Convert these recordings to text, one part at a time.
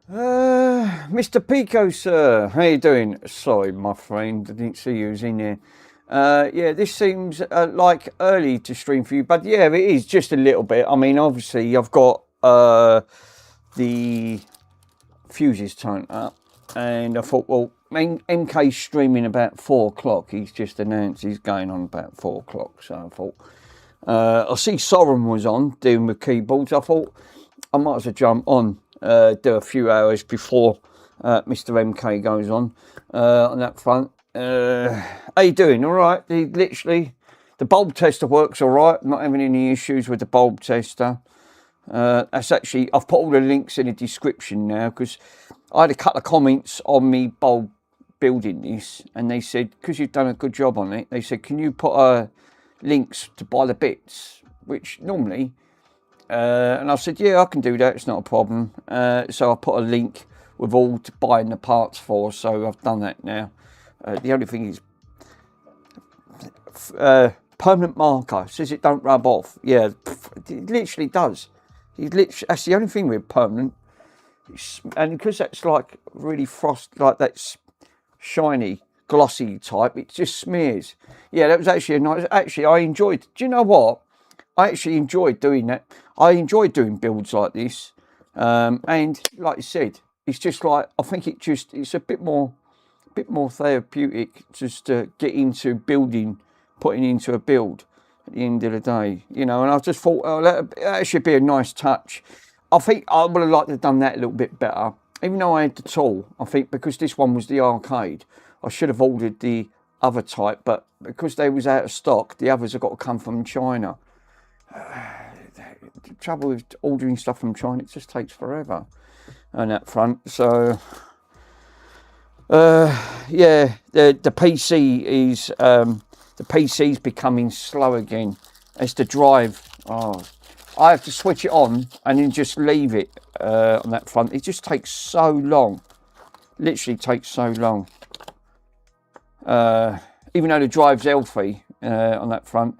Mr. Pico, sir, how you doing? Sorry, my friend, I didn't see you was in there. Yeah, this seems like early to stream for you, but yeah, it is just a little bit. I mean, obviously, I've got the fuses turned up, and I thought, well, MK's streaming about 4 o'clock. He's just announced he's going on about 4 o'clock, so I thought. I see Soren was on doing with keyboards. I thought I might as well jump on, do a few hours before Mr. MK goes on that front. How you doing? All right. Literally, the bulb tester works all right. I'm not having any issues with the bulb tester. That's actually, I've put all the links in the description now because I had a couple of comments on me bulb building this, and they said, because you've done a good job on it, they said, can you put links to buy the bits, which normally, and I said, yeah, I can do that, it's not a problem. So I put a link with all to buying the parts for, so I've done that now. The only thing is, permanent marker, says it don't rub off. Yeah, it literally does. That's the only thing with permanent. And because that's like really like that's shiny, glossy type, it just smears. Yeah, that was actually a nice, actually I enjoyed, do you know what? I actually enjoyed doing that. I enjoyed doing builds like this. And like you said, it's just like, I think it's a bit more therapeutic just to get into building, putting into a build at the end of the day, you know. And I just thought, oh, that should be a nice touch. I think I would have liked to have done that a little bit better, even though I had the tool. I think because this one was the arcade, I should have ordered the other type, but because they was out of stock, the others have got to come from China. The trouble with ordering stuff from China, it just takes forever on that front. So yeah, the PC is the PC's becoming slow again. It's the drive. Oh, I have to switch it on and then just leave it on that front. It just takes so long. Literally takes so long. Even though the drive's healthy on that front.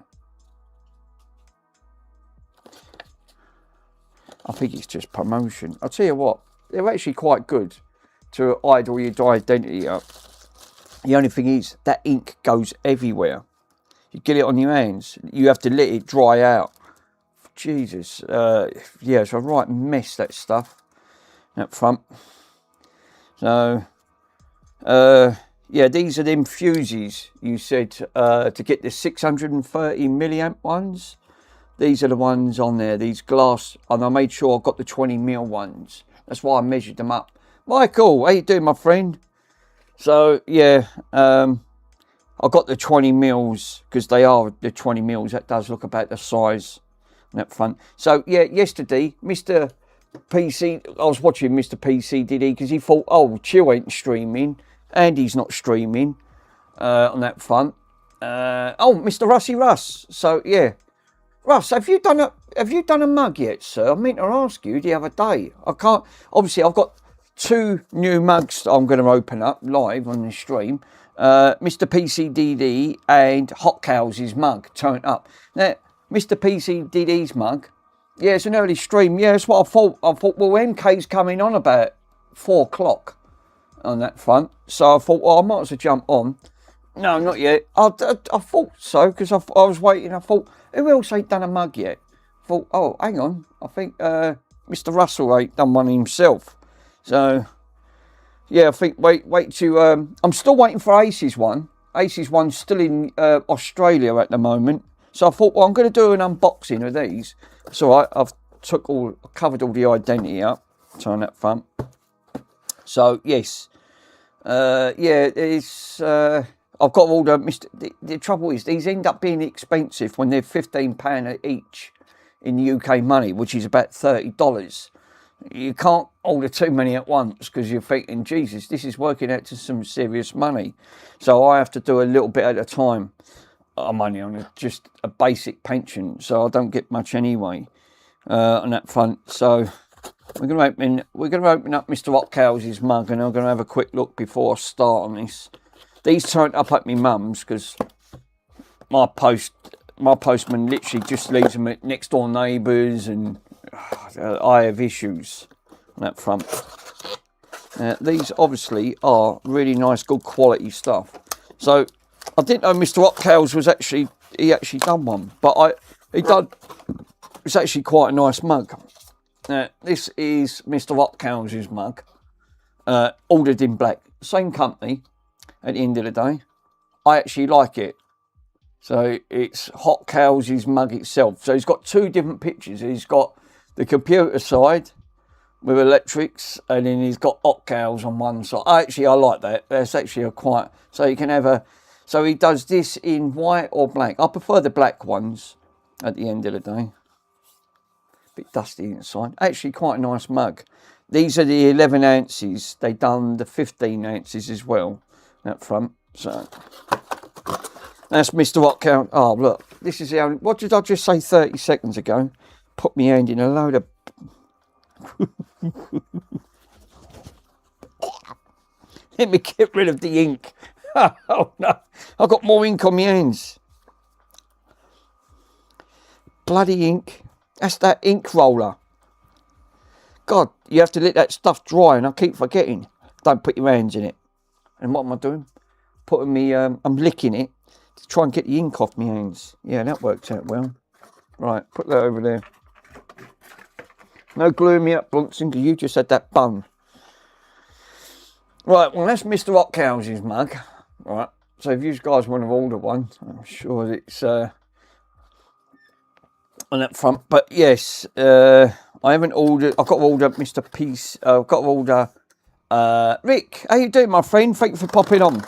I think it's just promotion. I'll tell you what, they're actually quite good to hide all your identity up. The only thing is, that ink goes everywhere. You get it on your hands, you have to let it dry out. Jesus, yeah, it's a right mess, that stuff up front. So, yeah, these are them fuses you said to get the 630 milliamp ones. These are the ones on there, these glass, and I made sure I got the 20 mil ones. That's why I measured them up. Michael, how you doing, my friend? So, yeah, I got the 20 mils because they are the 20 mils. That does look about the size on that front. So, yeah, yesterday, Mr. PC, I was watching Mr. PC, did he? Because he thought, oh, Chill ain't streaming, and he's not streaming on that front. Oh, Mr. Russy Russ. So, yeah. Russ, have you done a mug yet, sir? I meant to ask you the other day. I can't. Obviously, I've got 2 new mugs that I'm going to open up live on the stream. Mr. PCDD and Hot Cows' mug turned up. Now, Mr. PCDD's mug, yeah, it's an early stream. Yeah, that's what I thought. I thought, well, MK's coming on about 4 o'clock on that front. So I thought, well, I might as well jump on. No, not yet. I thought so, because I was waiting. I thought, who else ain't done a mug yet? I thought, oh, hang on. I think Mr. Russell ain't done one himself. So, yeah, I think, wait to... I'm still waiting for Ace's one. Ace's one's still in Australia at the moment. So I thought, well, I'm going to do an unboxing of these. So I've covered all the identity up. So on that front. So, yes. Yeah, it's... I've got all the trouble is, these end up being expensive when they're £15 each in the UK money, which is about $30. You can't order too many at once because you're thinking, Jesus, this is working out to some serious money. So I have to do a little bit at a time. I'm only on just a basic pension, so I don't get much anyway on that front. So we're going to open up Mr. Hot Cows' mug, and I'm going to have a quick look before I start on this. These turned up at my mum's because my postman literally just leaves them at next door neighbours, and I have issues that front. These obviously are really nice, good quality stuff. So I didn't know Mr. Hotcows was actually done one, but it's actually quite a nice mug. This is Mr. Hotcows' mug, ordered in black. Same company at the end of the day. I actually like it. So it's Hotcows' mug itself. So he's got two different pictures. He's got the computer side with electrics, and then he's got Hotcows on one side. I like that. That's actually a quite, so you can have a, so he does this in white or black. I prefer the black ones at the end of the day. Bit dusty inside. Actually quite a nice mug. These are the 11 ounces. They done the 15 ounces as well, that front. So that's Mr. Hotcow. Oh, look, this is the only, what did I just say 30 seconds ago? Put my hand in a load of... Let me get rid of the ink. Oh, no. I've got more ink on my hands. Bloody ink. That's that ink roller. God, you have to let that stuff dry, and I keep forgetting. Don't put your hands in it. And what am I doing? Putting me, I'm licking it to try and get the ink off my hands. Yeah, that worked out well. Right, put that over there. No gluing me up, Bronson, because you just had that bun. Right, well, that's Mr. Hotcows' mug. Right, so if you guys want to order one, I'm sure it's on that front. But yes, I haven't ordered. I've got to order Mr. Peace. I've got to order Rick. How you doing, my friend? Thank you for popping on.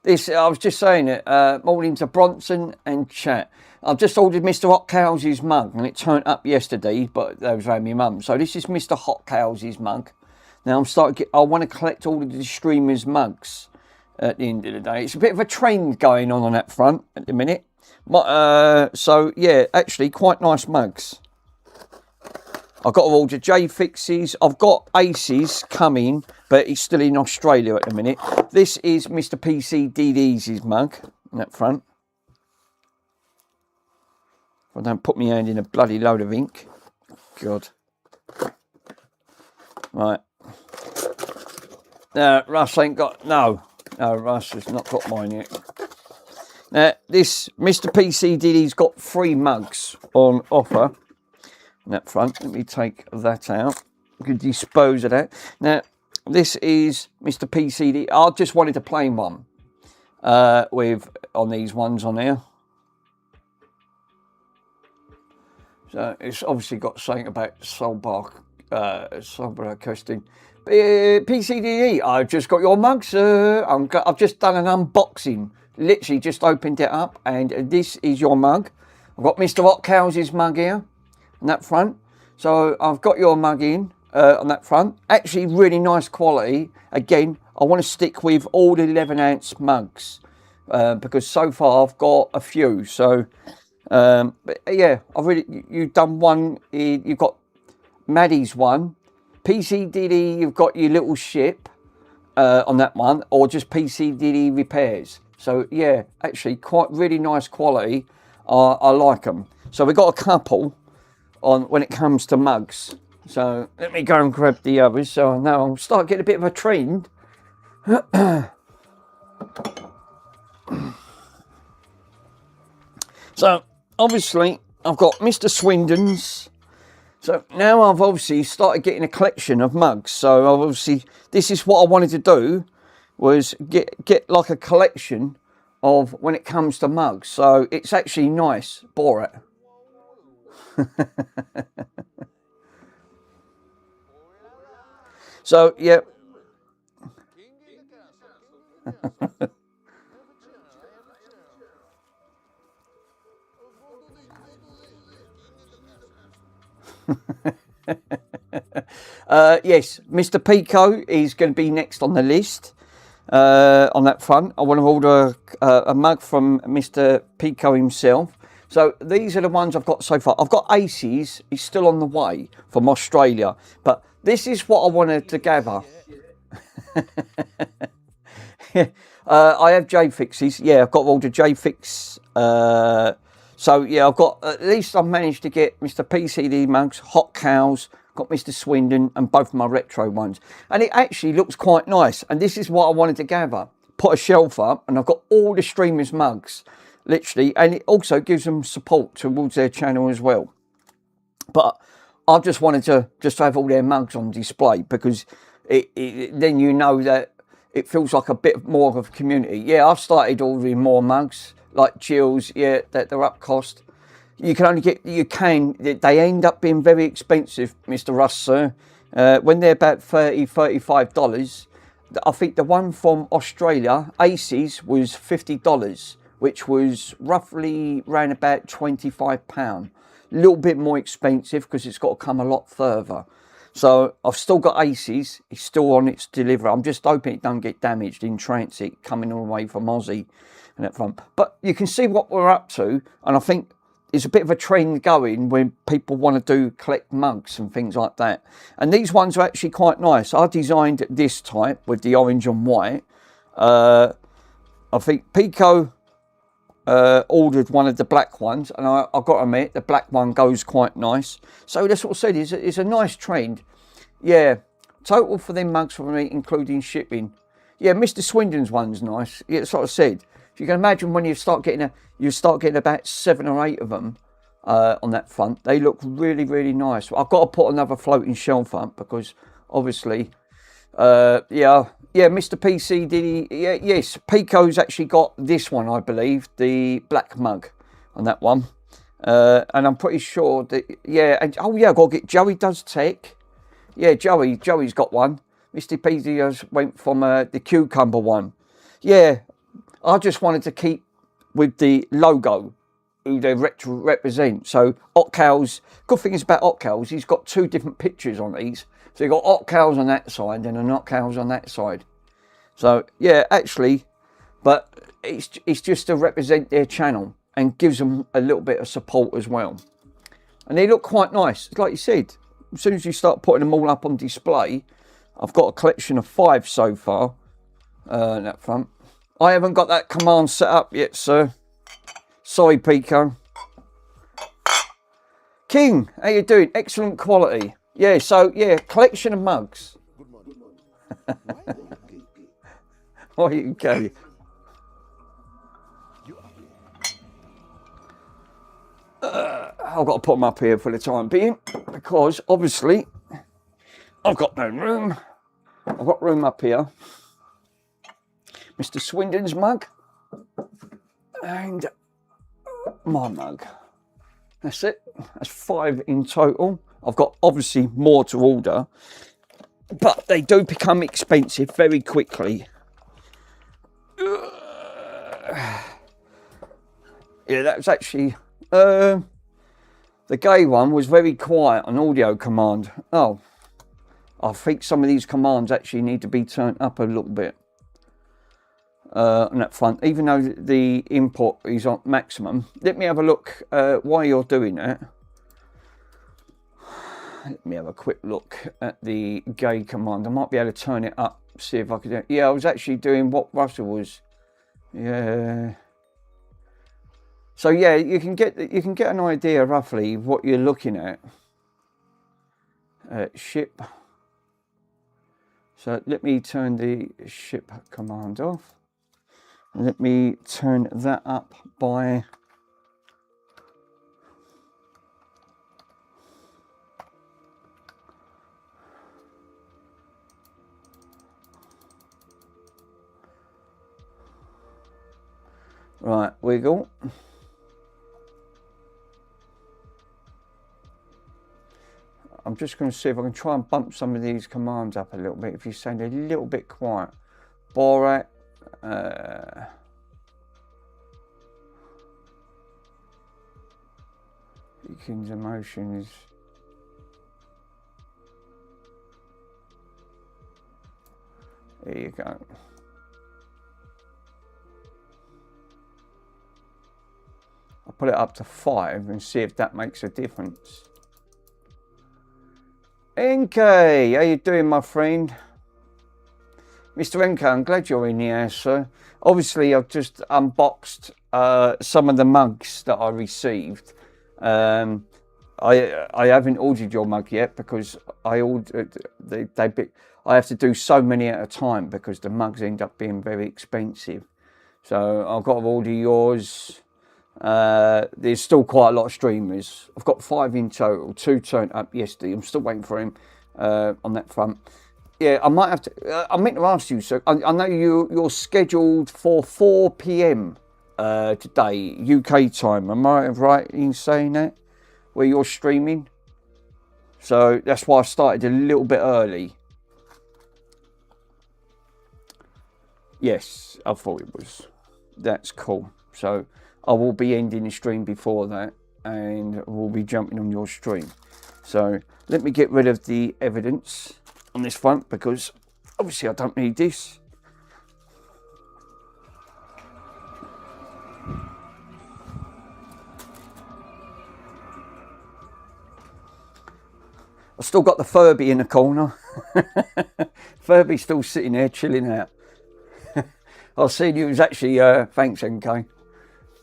This, I was just saying it. Morning to Bronson and chat. I've just ordered Mr. Hotcows' mug, and it turned up yesterday, but that was around my mum. So this is Mr. Hotcows' mug. Now I'm starting to get, I want to collect all of the streamers' mugs at the end of the day. It's a bit of a trend going on that front at the minute. So yeah, actually quite nice mugs. I've got to order J-Fixes. I've got Aces coming, but he's still in Australia at the minute. This is Mr. PCDD's mug in that front. If I don't put my hand in a bloody load of ink. God. Right. Russ ain't got, no, Russ has not got mine yet. Now, this Mr. PCDD's got 3 mugs on offer. That front, let me take that out. You can dispose of that. Now, this is Mr. PCD. I just wanted a plain one on these ones on here. So it's obviously got something about Soulbar coasting. PCDE, I've just got your mug, sir. I've just done an unboxing. Literally just opened it up, and this is your mug. I've got Mr. Hotcows' mug here on that front. So I've got your mug in on that front. Actually really nice quality. Again, I want to stick with all the 11 ounce mugs because so far I've got a few. So but yeah, you've done one. You've got Maddie's one. PCDD, you've got your little ship on that one, or just PCDD repairs. So yeah, actually quite really nice quality. I like them. So we've got a couple on when it comes to mugs. So let me go and grab the others. So I know I'll start getting a bit of a trend. So obviously I've got Mr. Swindon's. So now I've obviously started getting a collection of mugs. So obviously this is what I wanted to do, was get like a collection of when it comes to mugs. So it's actually nice, Borat. So yeah. Yes, Mr. Pico is going to be next on the list on that front. I want to order a mug from Mr. Pico himself. So these are the ones I've got so far. I've got Aces, he's still on the way from Australia, but this is what I wanted to gather. I have J-Fixes. Yeah, I've got all the J-Fix. So yeah, I've got, at least I've managed to get Mr. PCD mugs, Hotcows, got Mr. Swindon and both my retro ones. And it actually looks quite nice. And this is what I wanted to gather. Put a shelf up and I've got all the streamers mugs, literally. And it also gives them support towards their channel as well. But I just wanted to just have all their mugs on display because then you know that it feels like a bit more of a community. Yeah, I've started ordering more mugs, like Jill's, yeah, that they're up cost. You can only get, they end up being very expensive, Mr. Russ, sir. When they're about $30, $35, I think the one from Australia, Aces, was $50, which was roughly around about £25. A little bit more expensive because it's got to come a lot further. So I've still got Aces, it's still on its delivery. I'm just hoping it don't get damaged in transit coming all the way from Aussie and that front. But you can see what we're up to, and I think there's a bit of a trend going when people want to collect mugs and things like that. And these ones are actually quite nice. I designed this type with the orange and white. I think Pico ordered one of the black ones, and I've got to admit the black one goes quite nice. So that's what I said, it's a nice trend. Yeah, total for them mugs for me, including shipping. Yeah, Mr. Swindon's one's nice. Yeah, that's what I said. If you can imagine when you start getting about 7 or 8 of them on that front, they look really, really nice. I've got to put another floating shelf up because obviously, yeah, Mr. PC, did he? Yeah, yes, Pico's actually got this one, I believe, the black mug on that one. And I'm pretty sure that, yeah, and oh yeah, I've got to get, Joey does tech. Yeah, Joey's got one. Mr. PC went from the cucumber one. Yeah, I just wanted to keep with the logo, who they represent. So, Otcal's, good thing is about Otcal's, he's got 2 different pictures on these. So you've got Otcal's on that side and an Otcal's on that side. So, yeah, actually, but it's just to represent their channel and gives them a little bit of support as well. And they look quite nice. Like you said, as soon as you start putting them all up on display, I've got a collection of 5 so far on that front. I haven't got that command set up yet, sir. Sorry, Pico. King, how you doing? Excellent quality. Yeah, so, yeah, collection of mugs. Good morning. What are you okay? I've got to put them up here for the time being because obviously I've got no room. I've got room up here. Mr. Swindon's mug and my mug. That's it. That's 5 in total. I've got obviously more to order, but they do become expensive very quickly. Yeah, that was actually the gay one was very quiet on audio command. Oh, I think some of these commands actually need to be turned up a little bit on that front, even though the input is on maximum. Let me have a look while you're doing that. Let me have a quick look at the gay command. I might be able to turn it up, see if I can do it. Yeah, I was actually doing what Russell was. Yeah. So yeah, you can get an idea roughly of what you're looking at. Ship. So let me turn the ship command off. Let me turn that up by right, wiggle. I'm just going to see if I can try and bump some of these commands up a little bit. If you sound a little bit quiet. Borat. King's emotions. There you go. I'll put it up to 5 and see if that makes a difference. NK, how you doing, my friend? Mr. NK, I'm glad you're in here, sir. Obviously, I've just unboxed some of the mugs that I received. I haven't ordered your mug yet because I ordered I have to do so many at a time because the mugs end up being very expensive. So I've got to order yours. There's still quite a lot of streamers. I've got 5 in total. 2 turned up yesterday. I'm still waiting for him on that front. Yeah, I might have to. I meant to ask you. So I know you're scheduled for 4 p.m. Today, UK time. Am I right in saying that? Where you're streaming? So that's why I started a little bit early. Yes, I thought it was. That's cool. So I will be ending the stream before that, and we'll be jumping on your stream. So let me get rid of the evidence on this front because obviously I don't need this. I've still got the Furby in the corner. Furby's still sitting there chilling out. I seen you was actually, thanks MK.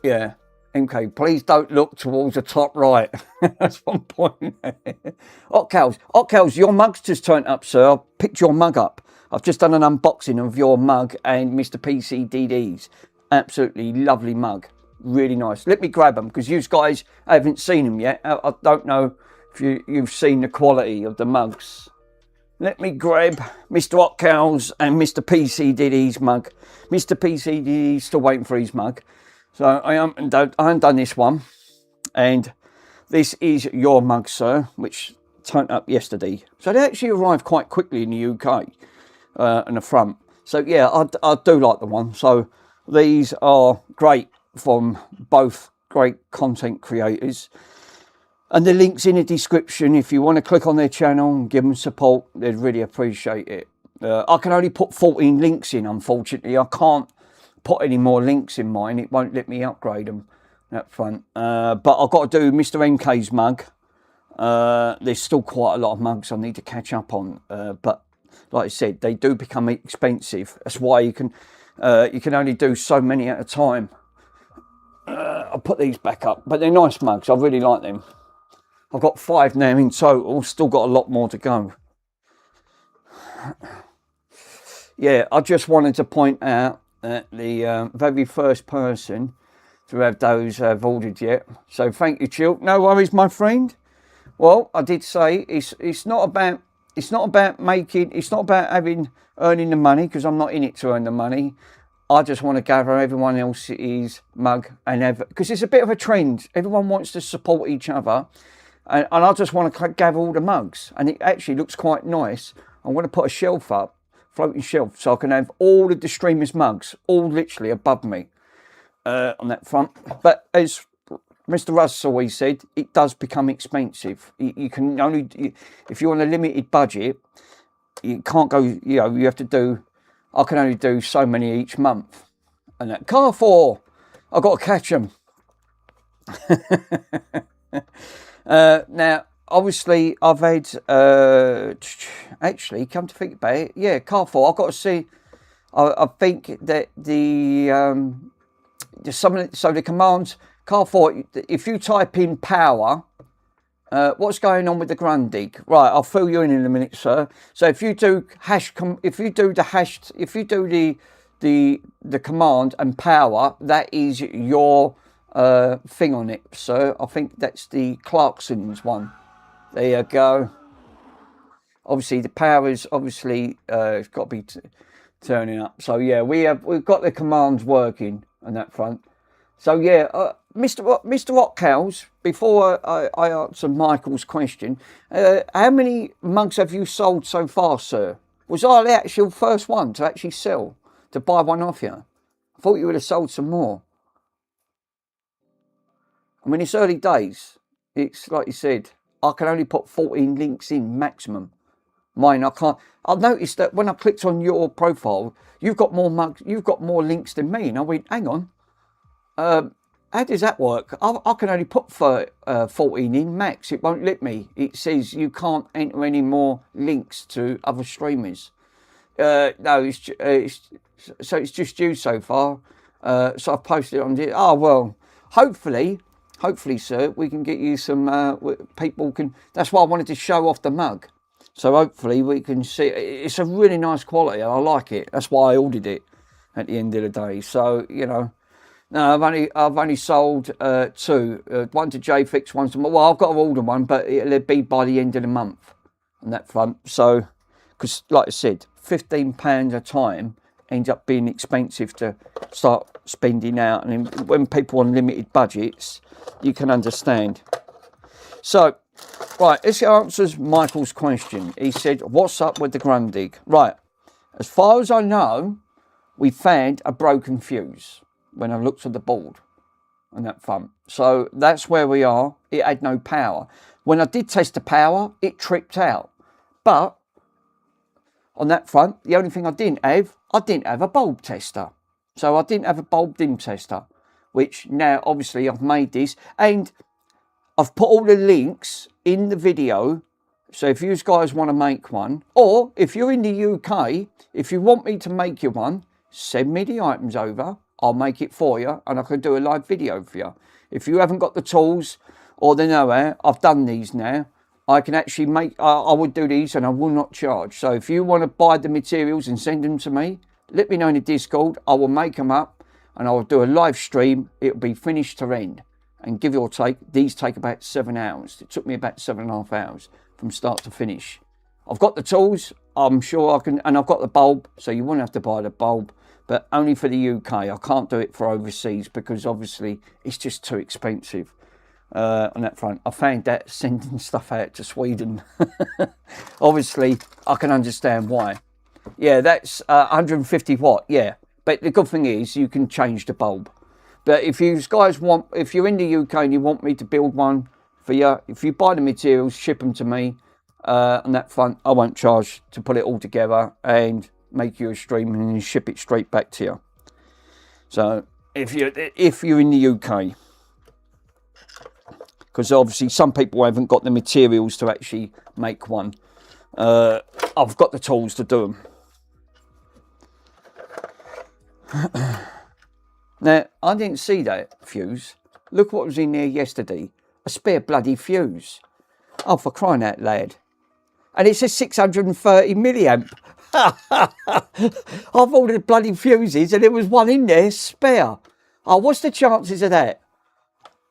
Yeah, MK, please don't look towards the top right. That's one point. Otcals, your mug's just turned up, sir. I picked your mug up. I've just done an unboxing of your mug and Mr. PCDD's. Absolutely lovely mug. Really nice. Let me grab them because you guys haven't seen them yet. I don't know if you've seen the quality of the mugs. Let me grab Mr. Otcals and Mr. PCDD's mug. Mr. PCDD's still waiting for his mug. So I haven't done this one. And this is your mug, sir, which turned up yesterday. So they actually arrived quite quickly in the UK in the front. So yeah, I do like the one. So these are great from both great content creators. And the link's in the description. If you want to click on their channel and give them support, they'd really appreciate it. I can only put 14 links in, unfortunately. I can't put any more links in mine. It won't let me upgrade them that front. But I've got to do Mr. MK's mug. There's still quite a lot of mugs I need to catch up on. But like I said, they do become expensive. That's why you can only do so many at a time. I'll put these back up. But they're nice mugs. I really like them. I've got 5 now in total, still got a lot more to go. Yeah, I just wanted to point out that the very first person to have those ordered yet. So thank you, Chill. No worries, my friend. Well, I did say it's not about earning the money because I'm not in it to earn the money. I just want to gather everyone else's mug and have, because it's a bit of a trend. Everyone wants to support each other. And I just want to gather all the mugs. And it actually looks quite nice. I'm going to put a shelf up, floating shelf, so I can have all of the streamers' mugs, all literally above me on that front. But as Mr. Russ always said, it does become expensive. You can only, if you're on a limited budget, you can't go, you have to do, I can only do so many each month. And that Carrefour, I've got to catch them. Now, obviously, I've had, actually, come to think about it, yeah, Carrefour, I've got to see, I think that the commands, Carrefour, if you type in power, what's going on with the Grundig? Right, I'll fill you in a minute, sir. So if you do the command and power, that is your thing on it, so I think that's the Clarkson's one. There you go. Obviously the power is obviously it's got to be turning up. So yeah, we've got the commands working on that front. So yeah, Mr. Otcals, before I answer Michael's question, how many mugs have you sold so far, sir? Was I the actual first one to actually sell, to buy one off you? I thought you would have sold some more. I mean, it's early days. It's like you said, I can only put 14 links in maximum. Mine, I can't. I've noticed that when I clicked on your profile, you've got more mugs, you've got more links than me. And I went, hang on. How does that work? I can only put 14 in max. It won't let me. It says you can't enter any more links to other streamers. No, so it's just you so far. So I've posted it on the. Oh well, hopefully hopefully, sir, we can get you some, people can, that's why I wanted to show off the mug. So hopefully we can see, it's a really nice quality. I like it. That's why I ordered it at the end of the day. So, you know, no, I've only sold 2, one to JFix, one to, well, I've got to order one, but it'll be by the end of the month on that front. So, because like I said, £15 a time ends up being expensive to start spending out. And when people on limited budgets, you can understand. So, right, this answers Michael's question. He said, what's up with the Grundig? Right, as far as I know, we found a broken fuse when I looked at the board on that front. So that's where we are. It had no power. When I did test the power, it tripped out. But on that front, the only thing I didn't have a bulb tester. So I didn't have a bulb dim tester, which now obviously I've made this, and I've put all the links in the video. So if you guys want to make one, or if you're in the UK, if you want me to make you one, send me the items over. I'll make it for you, and I can do a live video for you. If you haven't got the tools or the know-how, I've done these now. I can actually make, I would do these and I will not charge. So if you want to buy the materials and send them to me, let me know in the Discord. I will make them up and I will do a live stream. It'll be finished to end. And give or take, these take about 7 hours. It took me about 7.5 hours from start to finish. I've got the tools, I'm sure I can, and I've got the bulb, so you wouldn't have to buy the bulb, but only for the UK. I can't do it for overseas because obviously it's just too expensive on that front. I found that sending stuff out to Sweden, obviously I can understand why. Yeah, that's 150 watt, yeah. But the good thing is you can change the bulb. But if you guys want, if you're in the UK and you want me to build one for you, if you buy the materials, ship them to me on that front, I won't charge to put it all together and make you a stream and ship it straight back to you. So if you're in the UK, because obviously some people haven't got the materials to actually make one. I've got the tools to do them. Now, I didn't see that fuse. Look what was in there yesterday. A spare bloody fuse. Oh, for crying out loud. And it says 630 milliamp. I've ordered bloody fuses and there was one in there spare. Oh, what's the chances of that?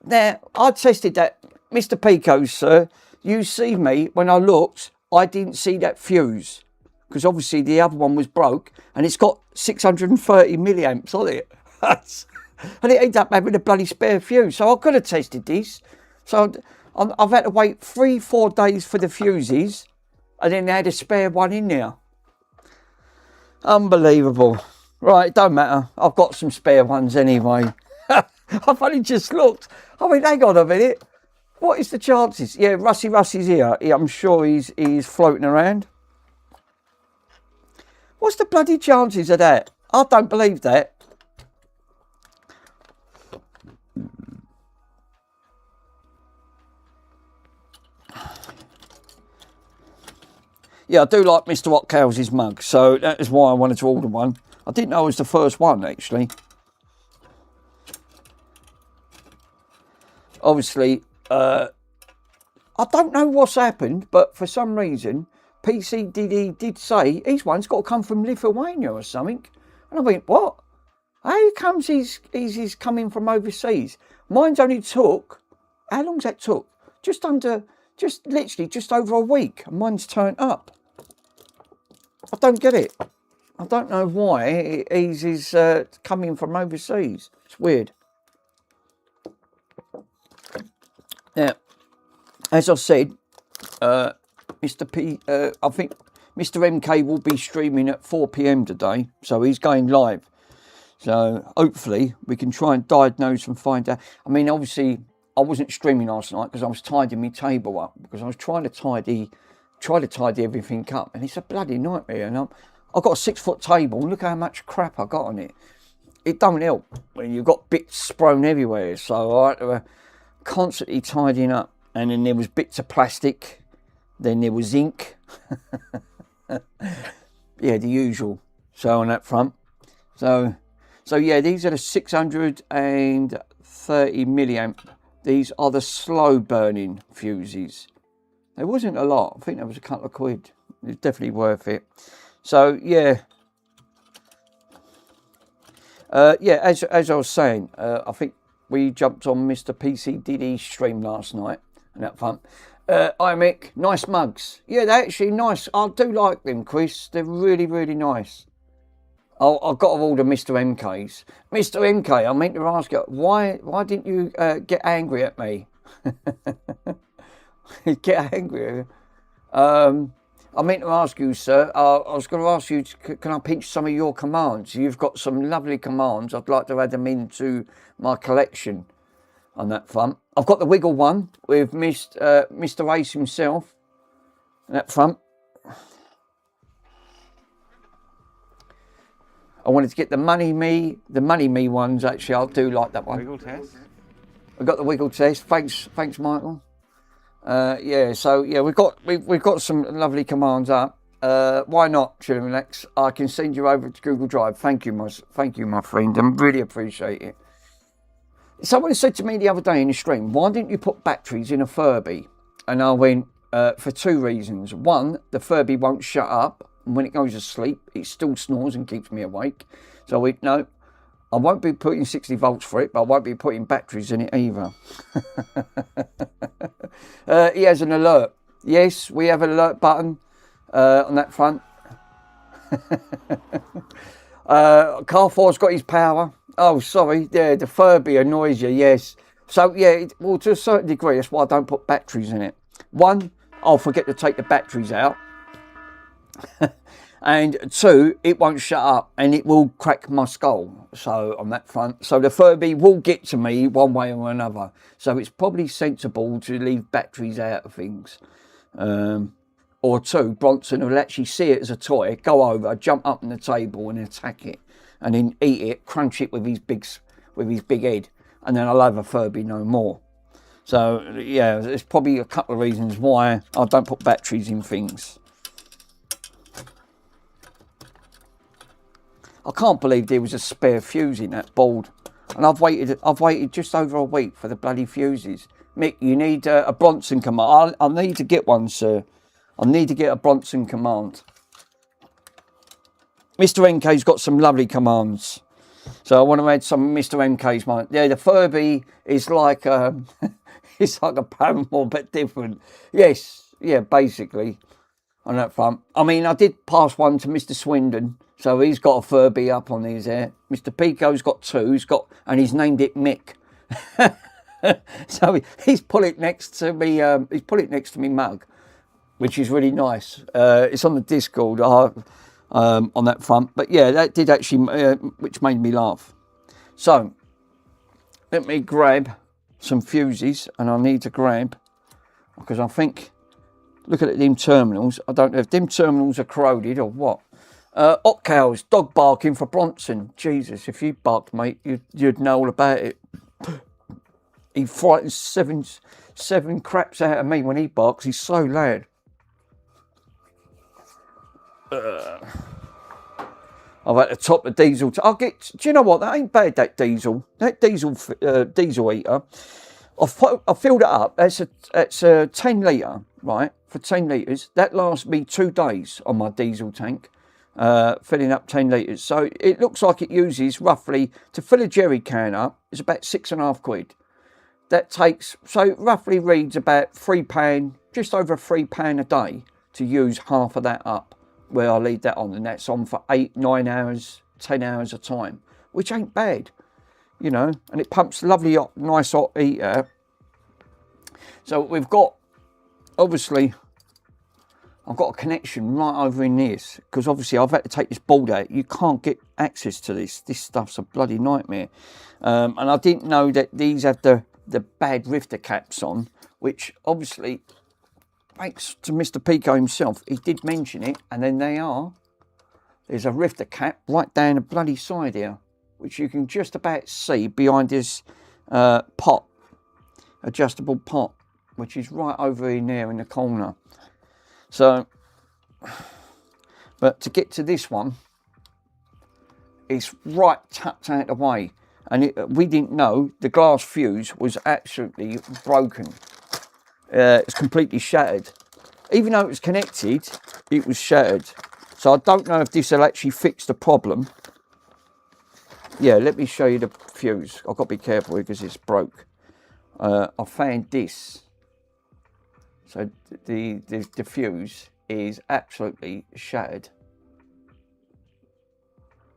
Now, I tested that. Mr. Pico, sir, you see me, when I looked, I didn't see that fuse. Because obviously the other one was broke and it's got 630 milliamps on it. And it ended up having a bloody spare fuse. So I could have tested this. So I've had to wait 3-4 days for the fuses. And then they had a spare one in there. Unbelievable. Right, it don't matter. I've got some spare ones anyway. I've only just looked. I mean, hang on a minute. What is the chances? Yeah, Rusty's here. I'm sure he's floating around. What's the bloody chances of that? I don't believe that. Yeah, I do like Mr. Hotcow's mug, so that is why I wanted to order one. I didn't know it was the first one, actually. Obviously, I don't know what's happened, but for some reason, PCDD did say his one's got to come from Lithuania or something. And I went, what? How comes he's coming from overseas? Mine's only took, how long's that took? Literally just over a week. And mine's turned up. I don't get it. I don't know why he's coming from overseas. It's weird. Now, as I said, I think Mr. MK will be streaming at 4 PM today, so he's going live. So hopefully we can try and diagnose and find out. I mean, obviously I wasn't streaming last night because I was tidying my table up, because I was trying to tidy everything up, and it's a bloody nightmare. And I've got a 6-foot table. Look how much crap I got on it. It don't help when you've got bits spread everywhere. So I had to constantly tidying up, and then there was bits of plastic, then there was ink. Yeah, the usual. So on that front, so yeah, these are the 630 milliamp These are the slow burning fuses. There wasn't a lot. I think there was a couple of quid. It's definitely worth it. So yeah. Yeah, as I was saying, I think we jumped on Mr. PC Diddy's stream last night, and that fun. Hi Mick, nice mugs. Yeah, they're actually nice. I do like them, Chris. They're really, really nice. I've got to order Mr. MK's. Mr. MK, I meant to ask you, why didn't you get angry at me? Get angry? I meant to ask you, sir, I was going to ask you, can I pinch some of your commands? You've got some lovely commands. I'd like to add them into my collection on that front. I've got the Wiggle one with Mr. Ace himself on that front. I wanted to get the Money Me ones, actually. I do like that one. Wiggle test. I've got the Wiggle test. Thanks, Michael. Yeah, so yeah, we've got some lovely commands up. Why not, Chill and Relax? I can send you over to Google Drive. Thank you, my friend. I really appreciate it. Someone said to me the other day in the stream, why didn't you put batteries in a Furby? And I went, for two reasons. One, the Furby won't shut up. And when it goes to sleep, it still snores and keeps me awake. So I went, no, I won't be putting 60 volts for it, but I won't be putting batteries in it either. He has an alert. Yes, we have an alert button on that front. Car 4's got his power. Oh, sorry. Yeah, the Furby annoys you, yes. So, yeah, well, to a certain degree, that's why I don't put batteries in it. One, I'll forget to take the batteries out. And two, it won't shut up and it will crack my skull. So on that front, so the Furby will get to me one way or another. So it's probably sensible to leave batteries out of things. Or two, Bronson will actually see it as a toy, go over, jump up on the table and attack it, and then eat it, crunch it with his big head, and then I'll have a Furby no more. So yeah, there's probably a couple of reasons why I don't put batteries in things. I can't believe there was a spare fuse in that board, and I've waited just over a week for the bloody fuses. Mick, you need a Bronson command. I need to get one, sir. I need to get a Bronson command. Mr. MK's got some lovely commands, so I want to add some Mr. MK's. Yeah, the Furby is like it's like a Paramore but different. Yes, yeah, basically on that front. I mean, I did pass one to Mr. Swindon. So he's got a Furby up on his there. Mr. Pico's got two. And he's named it Mick. So he's put it next to me. He's put it next to me mug, which is really nice. It's on the Discord on that front. But yeah, that did actually, which made me laugh. So let me grab some fuses, and I need to grab, because I think, looking at them terminals, I don't know if them terminals are corroded or what. Cows, dog barking for Bronson. Jesus, if you barked, mate, you'd know all about it. He frightens seven craps out of me when he barks. He's so loud. I've had to top the diesel. I'll get. Do you know what? That ain't bad. That diesel eater. I filled it up. It's a 10 litre, right? For 10 litres, that lasts me 2 days on my diesel tank. Filling up 10 litres. So it looks like it uses roughly, to fill a jerry can up, it's about £6.50. That takes, so roughly reads about £3, just over £3 a day to use half of that up, where I leave that on, and that's on for 8, 9 hours, 10 hours a time, which ain't bad, you know, and it pumps lovely hot, nice hot heat. So we've got, obviously, I've got a connection right over in this, because obviously I've had to take this board out. You can't get access to this. This stuff's a bloody nightmare. And I didn't know that these have the bad rifter caps on, which obviously, thanks to Mr. Pico himself, he did mention it. And then there's a rifter cap right down the bloody side here, which you can just about see behind this adjustable pot, which is right over in there in the corner. So, but to get to this one, it's right tucked out of the way. and we didn't know the glass fuse was absolutely broken. It's completely shattered. Even though it was connected, it was shattered. So I don't know if this will actually fix the problem. Yeah, let me show you the fuse. I've got to be careful because it's broke. I found this. So the fuse is absolutely shattered.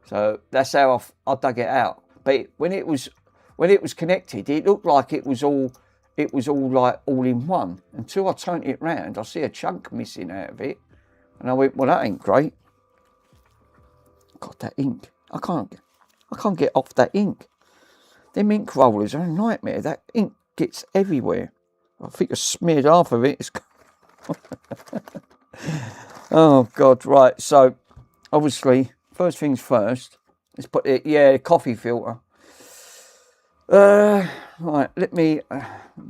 So that's how I dug it out. But when it was connected, it looked like it was all like all in one. Until I turned it round, I see a chunk missing out of it, and I went, well, that ain't great. God, that ink! I can't get off that ink. Them ink rollers are a nightmare. That ink gets everywhere. I think I smeared half of it. Oh God! Right. So obviously, first things first. Let's put it. Yeah, coffee filter. Right. Let me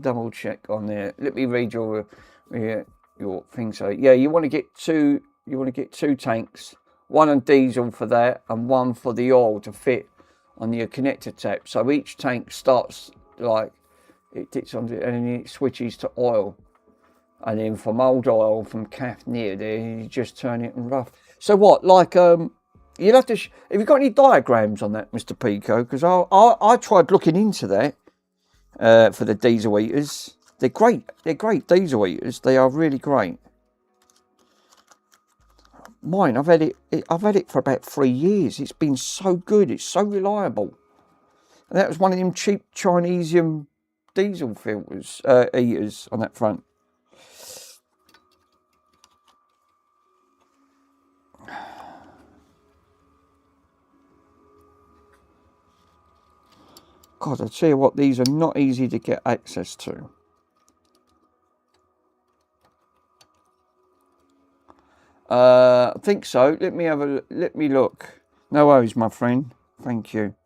double check on there. Let me read your thing. So yeah, you want to get two. You want to get 2 tanks. One on diesel for that, and one for the oil to fit on your connector tap. So each tank starts like it dips on it, and then it switches to oil. And then from old oil from calf near there, you just turn it and rough. So what? Like you'll have to. Have you got any diagrams on that, Mr. Pico? Because I tried looking into that for the diesel heaters. They're great. They're great diesel heaters. They are really great. Mine, I've had it for about 3 years. It's been so good. It's so reliable. And that was one of them cheap Chinese diesel filters, heaters on that front. God, I tell you what, these are not easy to get access to. I think so. Let me look. No worries, my friend. Thank you.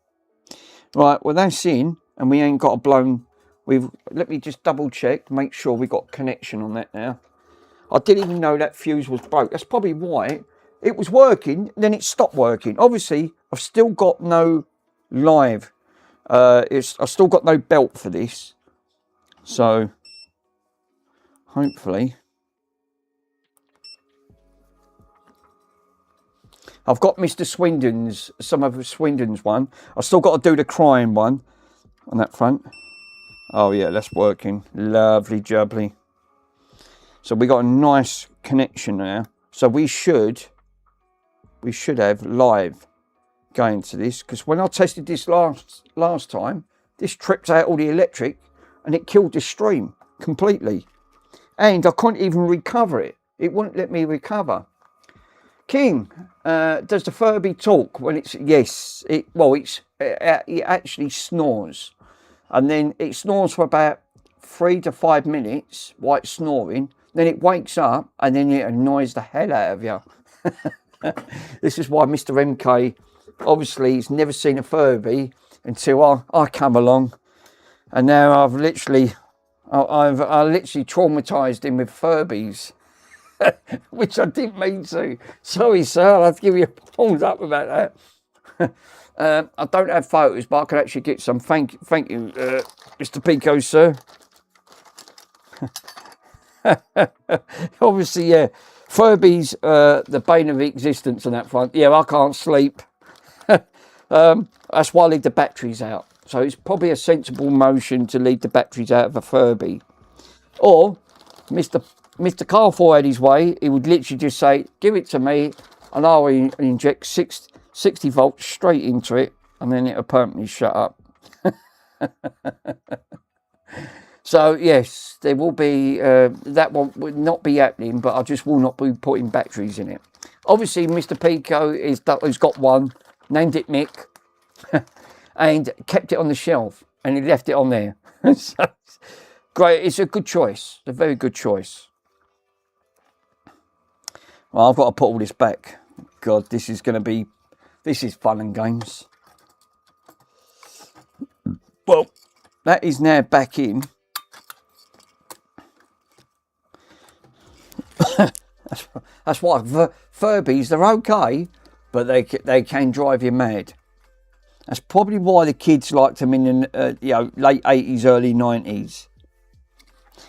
Right, well that's in, and we ain't got a blown. Let me just double check, make sure we got connection on that now. I didn't even know that fuse was broke. That's probably why it was working, then it stopped working. Obviously, I've still got no live. I've still got no belt for this, so hopefully. I've got Mr. Swindon's, some of Swindon's one. I've still got to do the crying one on that front. Oh yeah, that's working. Lovely jubbly. So we got a nice connection now. So we should have live going to this, because when I tested this last time, this tripped out all the electric and it killed the stream completely. And I couldn't even recover it. It wouldn't let me recover. King, does the Furby talk when it's, yes, it actually snores, and then it snores for about 3 to 5 minutes while it's snoring, then it wakes up and then it annoys the hell out of you. This is why Mr. MK obviously has never seen a Furby until I come along, and now I've literally traumatized him with Furbies. Which I didn't mean to. Sorry, sir. I'll have to give you a thumbs up about that. I don't have photos, but I can actually get some. Thank you, Mr. Pico, sir. Obviously, yeah. Furby's the bane of existence on that front. Yeah, I can't sleep. That's why I leave the batteries out. So it's probably a sensible motion to leave the batteries out of a Furby. Or Mr. Carfor had his way, he would literally just say, give it to me, and I'll inject 60 volts straight into it, and then it'll permanently shut up. So, yes, there will be, that one would not be happening, but I just will not be putting batteries in it. Obviously, Mr. Pico has got one, named it Mick, and kept it on the shelf, and he left it on there. So, great, it's a good choice, a very good choice. Well, I've got to put all this back. God, this is fun and games. Well, that is now back in. That's why Furbies, they're okay, but they can drive you mad. That's probably why the kids liked them in the late 80s, early 90s.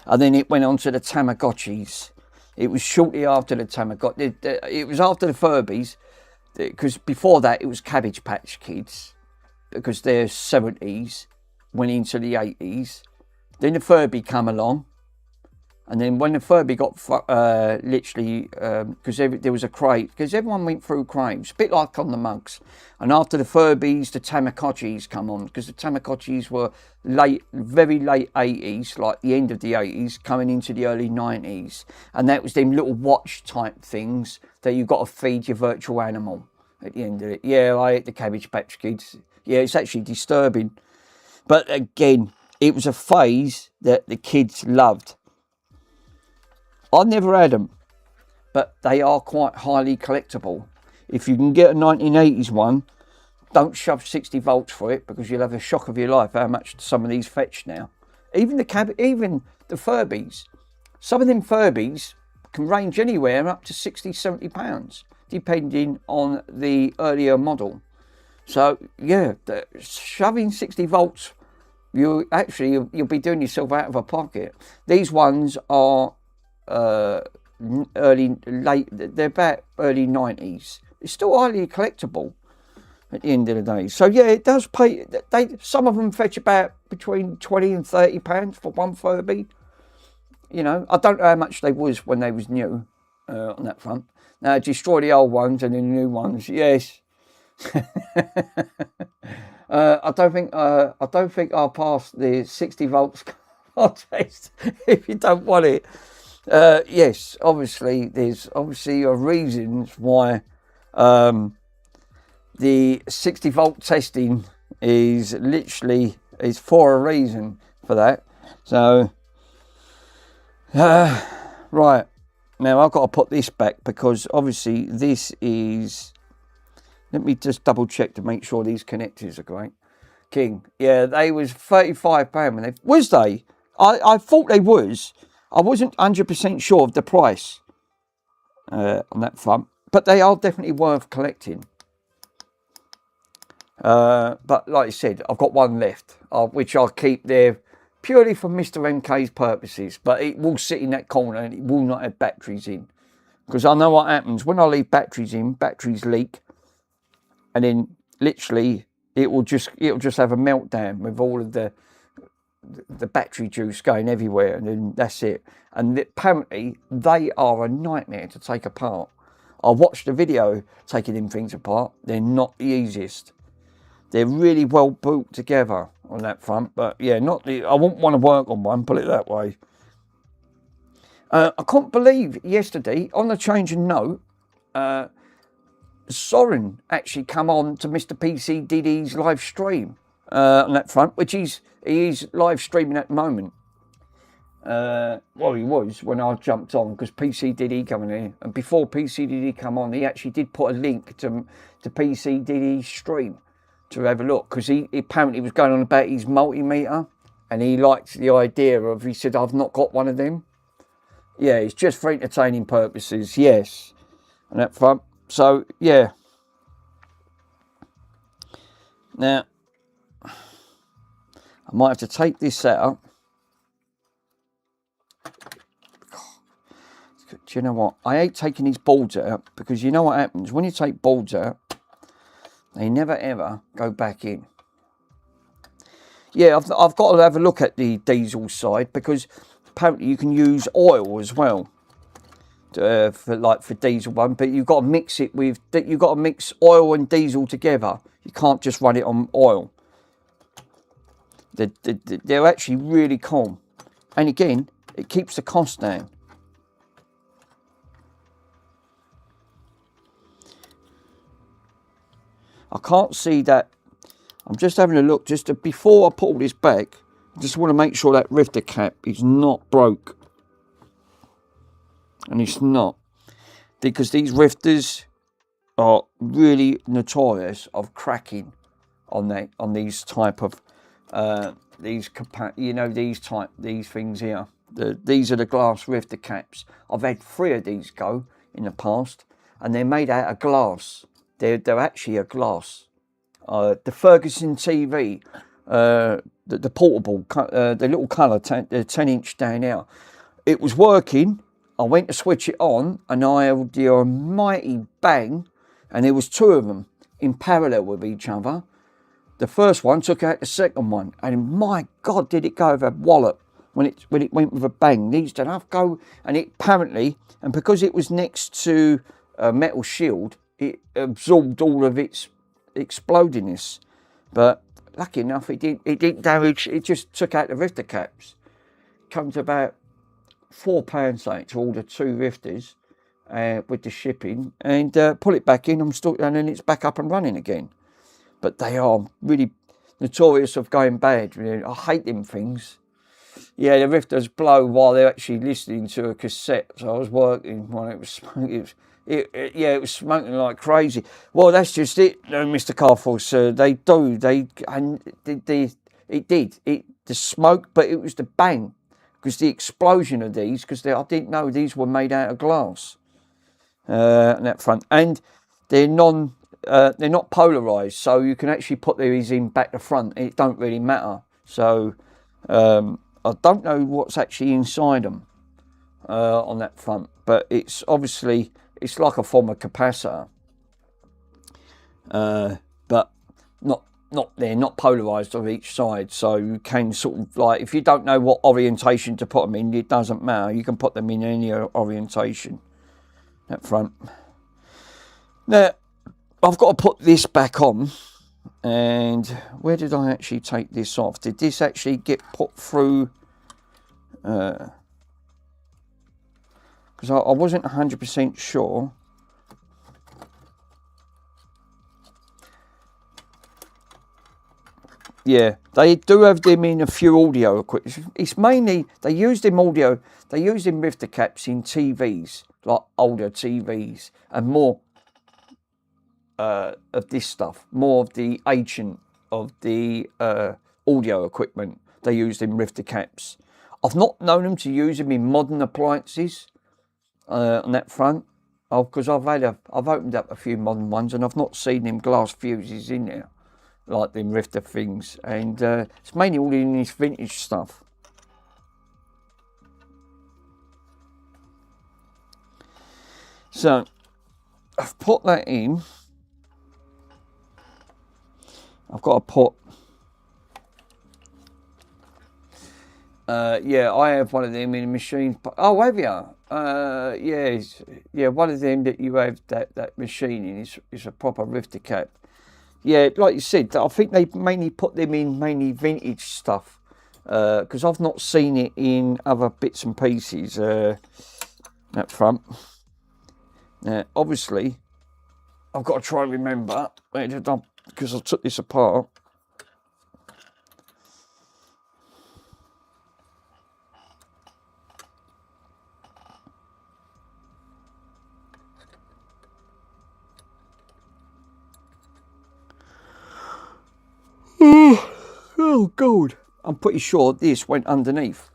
And then it went on to the Tamagotchis. It was shortly after the Tamagotchi. It was after the Furbies, because before that it was Cabbage Patch Kids, because they're 70s, went into the 80s. Then the Furby come along. And then when the Furby got literally, because there was a craze, because everyone went through craves, a bit like on the mugs. And after the Furbies, the Tamagotchis come on, because the Tamagotchis were very late 80s, like the end of the 80s, coming into the early 90s. And that was them little watch type things that you got to feed your virtual animal at the end of it. Yeah, I ate the Cabbage Patch Kids. Yeah, it's actually disturbing. But again, it was a phase that the kids loved. I never had them, but they are quite highly collectible. If you can get a 1980s one, don't shove 60 volts for it, because you'll have a shock of your life how much some of these fetch now. Even the Furbies. Some of them Furbies can range anywhere up to 60, 70 pounds, depending on the earlier model. So yeah, shoving 60 volts, you'll be doing yourself out of a pocket. These ones are they're about early 90s. It's still highly collectible at the end of the day. So yeah, it does pay. Some of them fetch about between 20 and 30 pounds for one Furby. You know, I don't know how much they was when they was new on that front. Now destroy the old ones and the new ones. Yes. I don't think I'll pass the 60 volts contest if you don't want it. Yes, obviously there's reasons why the 60 volt testing is for a reason for that. So right, now I've got to put this back, because obviously this is, let me just double check to make sure these connectors are great. King, yeah, they was £35 when they was they. I thought they was. I wasn't 100% sure of the price on that front, but they are definitely worth collecting. But like I said, I've got one left, which I'll keep there purely for Mr. MK's purposes, but it will sit in that corner and it will not have batteries in, because I know what happens when I leave batteries in. Batteries leak, and then literally it'll just have a meltdown with all of the battery juice going everywhere, and then that's it. And apparently they are a nightmare to take apart. I watched a video taking them things apart. They're not the easiest. They're really well built together on that front, but yeah, I wouldn't want to work on one, put it that way. I couldn't believe yesterday, on the change of note, Soren actually come on to Mr. PC Diddy's live stream on that front, which he is live streaming at the moment. Well, he was when I jumped on, because PC Diddy coming here, and before PC Diddy come on, he actually did put a link to PC Diddy's stream to have a look, because he apparently was going on about his multimeter, and he liked the idea of, he said, I've not got one of them. Yeah, it's just for entertaining purposes, yes, on that front. So yeah, now I might have to take this out. Do you know what? I hate taking these boards out, because you know what happens when you take boards out, they never ever go back in. Yeah, I've got to have a look at the diesel side, because apparently you can use oil as well for diesel one, but you've got to mix it with, you've got to mix oil and diesel together. You can't just run it on oil. They're actually really cool, and again, it keeps the cost down. I can't see that. I'm just having a look, before I put all this back. I just want to make sure that rifter cap is not broke. And it's not, because these rifters are really notorious of cracking on these type of these things here. These are the glass rifter caps. I've had 3 of these go in the past, and they're made out of glass. They're actually a glass The Ferguson TV, the portable, the little colour, the 10-inch down here. It was working. I went to switch it on, and I had the almighty bang, and there was two of them in parallel with each other. The first one took out the second one, and my God, did it go with a wallop when it went with a bang. These did enough go, and it apparently, and because it was next to a metal shield, it absorbed all of its explodiness. But lucky enough, it didn't damage. It just took out the rifter caps. Comes about £4 something to order 2 rifters with the shipping, and pull it back in. And then it's back up and running again. But they are really notorious of going bad. I hate them things. Yeah, the rifters blow while they're actually listening to a cassette. So I was working while it was smoking. It was smoking like crazy. Well, that's just it, Mr. Carforce. They do. The smoke, but it was the bang. Because the explosion of these, because I didn't know these were made out of glass. On that front. And they're not polarized, so you can actually put these in back to front. It don't really matter. So I don't know what's actually inside them on that front, but it's obviously like a form of capacitor, but they're not polarized on each side. So you can sort of, like, if you don't know what orientation to put them in, it doesn't matter. You can put them in any orientation. That front. Now, I've got to put this back on, and where did I actually take this off? Did this actually get put through? Because I wasn't 100% sure. Yeah, they do have them in a few audio equipment. It's mainly, they use them rifter caps in TVs, like older TVs, and more of this stuff, more of the ancient of the audio equipment. They use them rifter caps. I've not known them to use them in modern appliances on that front, because I've opened up a few modern ones, and I've not seen them glass fuses in there, like them rifter things, and it's mainly all in this vintage stuff. So I've put that in. I've got to put, yeah, I have one of them in a machine. Oh, have you? Yeah, one of them that you have that machine in is a proper rifter cap. Yeah, like you said, I think they mainly put them in mainly vintage stuff, because I've not seen it in other bits and pieces. That front. Now, obviously, I've got to try and remember, because I took this apart. Oh, God. I'm pretty sure this went underneath.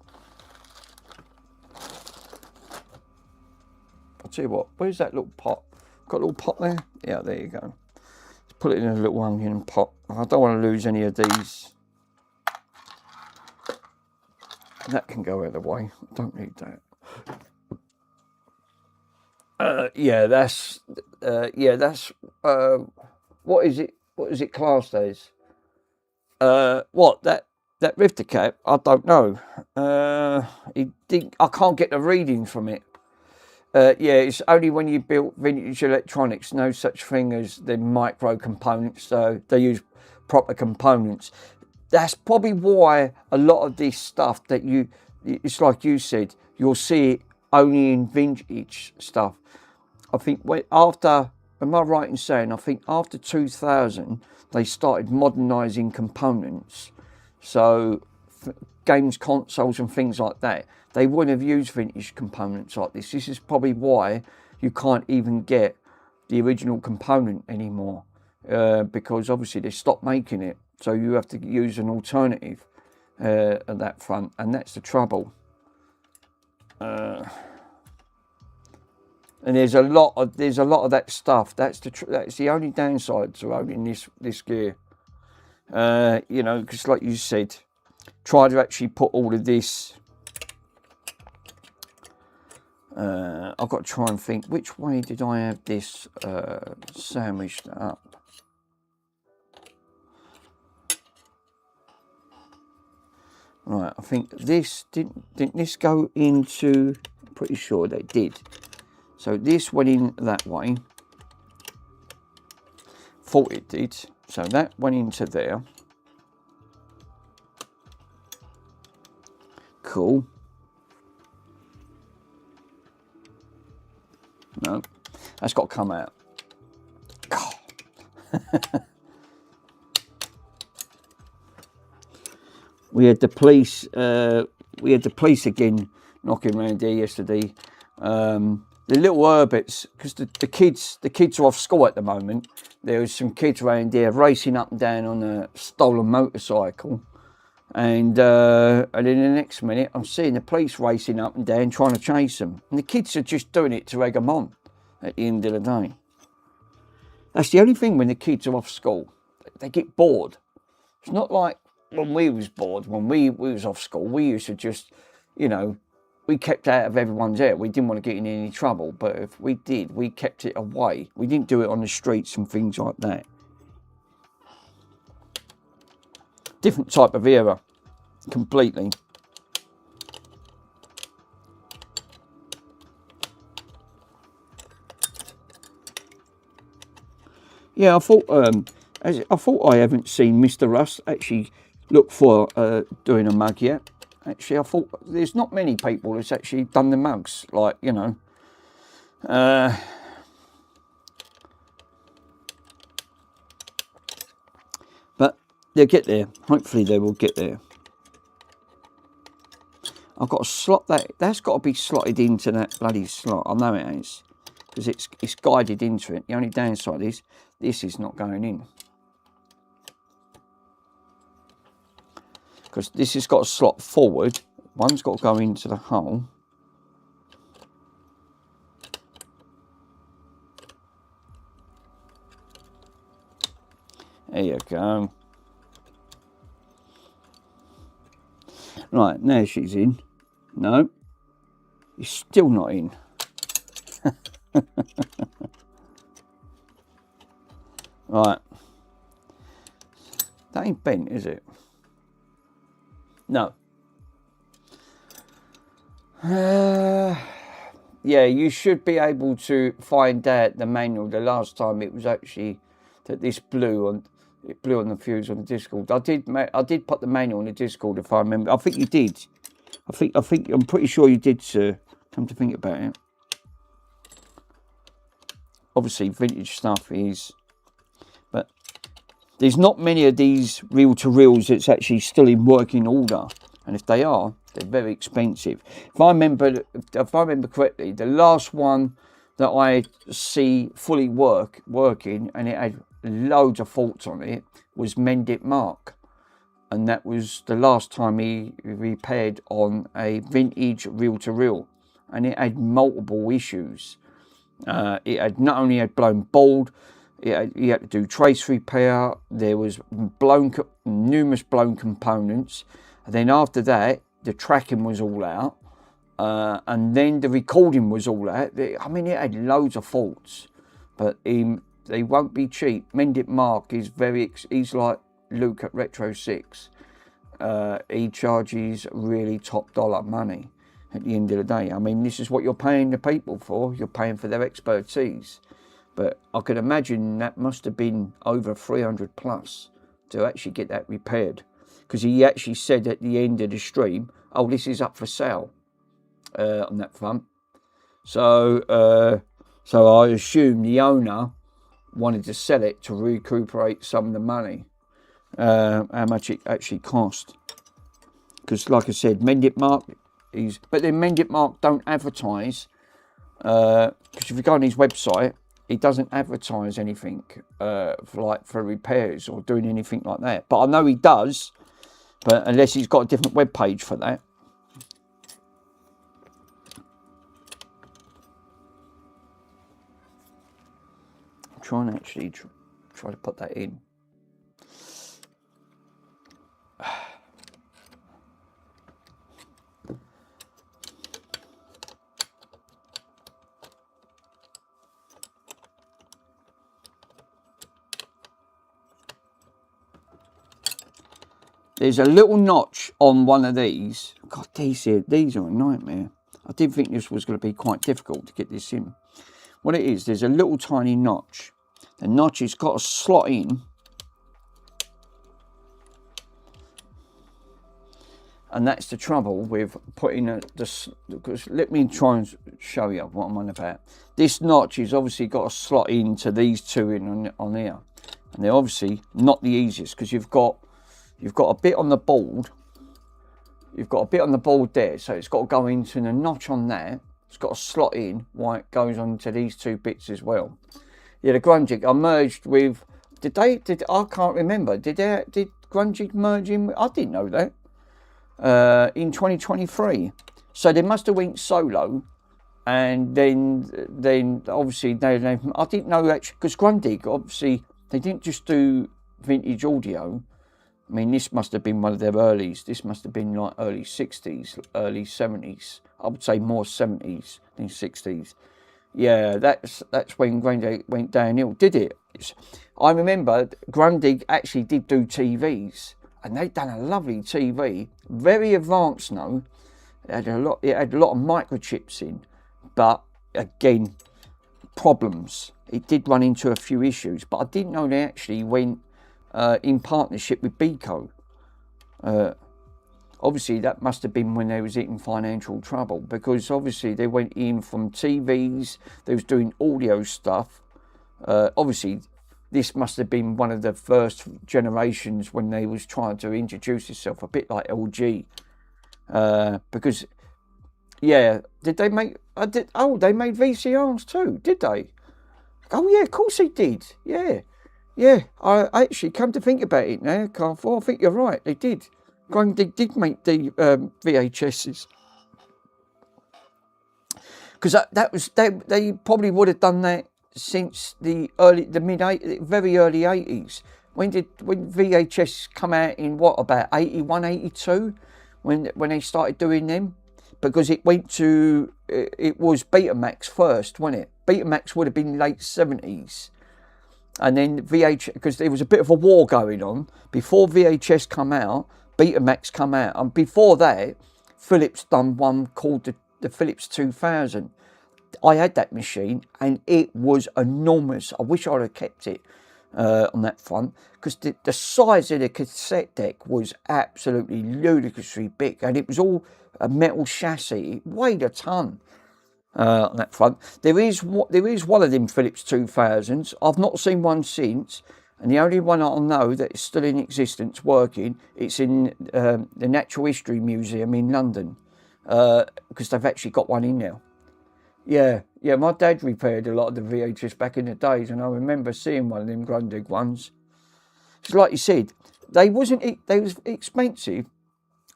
I'll tell you what, where's that little pot? Got a little pot there? Yeah, there you go. Let's put it in a little onion pot. I don't want to lose any of these. That can go out of the way. I don't need that. Yeah, that's what is it? What is it classed as? What, that rifter cap? I don't know. I can't get the reading from it. Yeah, it's only when you build vintage electronics, no such thing as the micro components, so they use proper components. That's probably why a lot of this stuff that it's like you said, you'll see it only in vintage stuff. I think am I right in saying, I think after 2000, they started modernising components. So games consoles and things like that, they wouldn't have used vintage components like this. This is probably why you can't even get the original component anymore, because obviously they stopped making it. So you have to use an alternative at that front, and that's the trouble. And there's a lot of that stuff. That's the only downside to owning this gear. You know, because like you said, try to actually put all of this. I've got to try and think, which way did I have this sandwiched up? Right, I think this didn't this go into, I'm pretty sure they did. So this went in that way. Thought it did. So that went into there. Cool. No, that's got to come out. We had the police. Again knocking around here yesterday. The little Herbets, because the kids are off school at the moment. There was some kids around here racing up and down on a stolen motorcycle, and then the next minute I'm seeing the police racing up and down trying to chase them, and the kids are just doing it to egg them on. At the end of the day, that's the only thing when the kids are off school, they get bored. It's not like when we was bored, when we was off school, we used to just, you know, we kept out of everyone's hair. We didn't want to get in any trouble, but if we did, we kept it away. We didn't do it on the streets and things like that. Different type of era, completely. Yeah, I thought I haven't seen Mr. Russ actually look for doing a mug yet. Actually, I thought there's not many people that's actually done the mugs, like, you know. But they'll get there. Hopefully they will get there. I've got to slot that's got to be slotted into that bloody slot. I know it is, because it's guided into it. The only downside is this is not going in, because this has got to slot forward. One's got to go into the hole. There you go. Right, now she's in. No, it's still not in. Right, that ain't bent, is it? No. Yeah, you should be able to find out the manual. The last time it was actually that this blew on the fuse on the Discord. I did put the manual on the Discord, if I remember. I think you did. I'm pretty sure you did, sir. Come to think about it. Obviously, vintage stuff is, but there's not many of these reel-to-reels that's actually still in working order, and if they are, they're very expensive. If I remember correctly, the last one that I see fully working, and it had loads of faults on it, was Mend It Mark, and that was the last time he repaired on a vintage reel-to-reel, and it had multiple issues. It had not only had blown bald, he had to do trace repair. There was numerous blown components, and then after that the tracking was all out, and then the recording was all out. I mean, it had loads of faults, but they won't be cheap. Mend It Mark is he's like Luke at Retro 6. He charges really top dollar money at the end of the day. I mean, this is what you're paying the people for. You're paying for their expertise. But I can imagine that must have been over 300 plus to actually get that repaired. Because he actually said at the end of the stream, oh, this is up for sale on that front. So I assume the owner wanted to sell it to recuperate some of the money, how much it actually cost. Because like I said, Mend It Mark, but then Mend It Mark don't advertise, because if you go on his website, he doesn't advertise anything for repairs or doing anything like that. But I know he does, but unless he's got a different web page for that. try and actually try to put that in. There's a little notch on one of these. God, these are a nightmare. I did think this was going to be quite difficult to get this in. What it is, there's a little tiny notch. The notch has got a slot in. And that's the trouble with putting this. Let me try and show you what I'm on about. This notch has obviously got a slot into these two in on here. And they're obviously not the easiest because you've got a bit on the board. You've got a bit on the board there, so it's got to go into the notch on that. It's got a slot in while it goes on to these two bits as well. Yeah, the Grundig I merged with. I can't remember. Did Grundig merge in? I didn't know that. In 2023, so they must have went solo, and then obviously I didn't know actually because Grundig obviously they didn't just do vintage audio. I mean, this must have been one of their earlies. This must have been like early 60s, early 70s. I would say more 70s than 60s. Yeah, that's when Grundig went downhill, did it? I remember Grundig actually did do TVs, and they'd done a lovely TV, very advanced now. It had a lot of microchips in, but again, problems. It did run into a few issues, but I didn't know they actually went in partnership with Beko. Obviously that must have been when they was in financial trouble, because obviously they went in from TVs, they was doing audio stuff. Obviously this must have been one of the first generations when they was trying to introduce itself, a bit like LG. Because yeah, did they make they made VCRs too, did they? Oh yeah, of course they did. Yeah, I actually come to think about it now, Carrefour, I think you're right, they did. Grundig did make the VHSs. Because they probably would have done that since the very early 80s. When VHS come out in what, about 81, 82? When they started doing them? Because it was Betamax first, wasn't it? Betamax would have been late 70s. And then because there was a bit of a war going on. Before VHS come out, Betamax come out. And before that, Philips done one called the Philips 2000. I had that machine and it was enormous. I wish I'd have kept it on that front, because the size of the cassette deck was absolutely ludicrously big, and it was all a metal chassis. It weighed a ton. On that front, there is one of them Philips 2000s. I've not seen one since, and the only one I know that is still in existence, working, it's in the Natural History Museum in London, because they've actually got one in now. Yeah, my dad repaired a lot of the VHS back in the days, and I remember seeing one of them Grundig ones. It's like you said, they was expensive.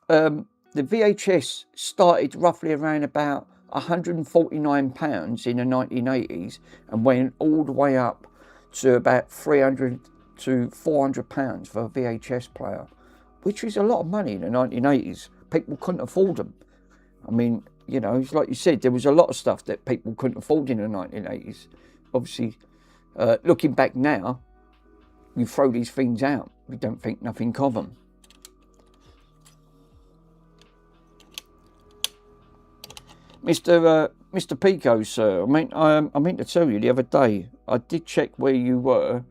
The VHS started roughly around about £149 in the 1980s and went all the way up to about £300 to £400 for a VHS player, which is a lot of money in the 1980s. People couldn't afford them. I mean, you know, it's like you said, there was a lot of stuff that people couldn't afford in the 1980s. Obviously, looking back now, you throw these things out. We don't think nothing of them. Mr. Pico, sir, I meant to tell you the other day, I did check where you were,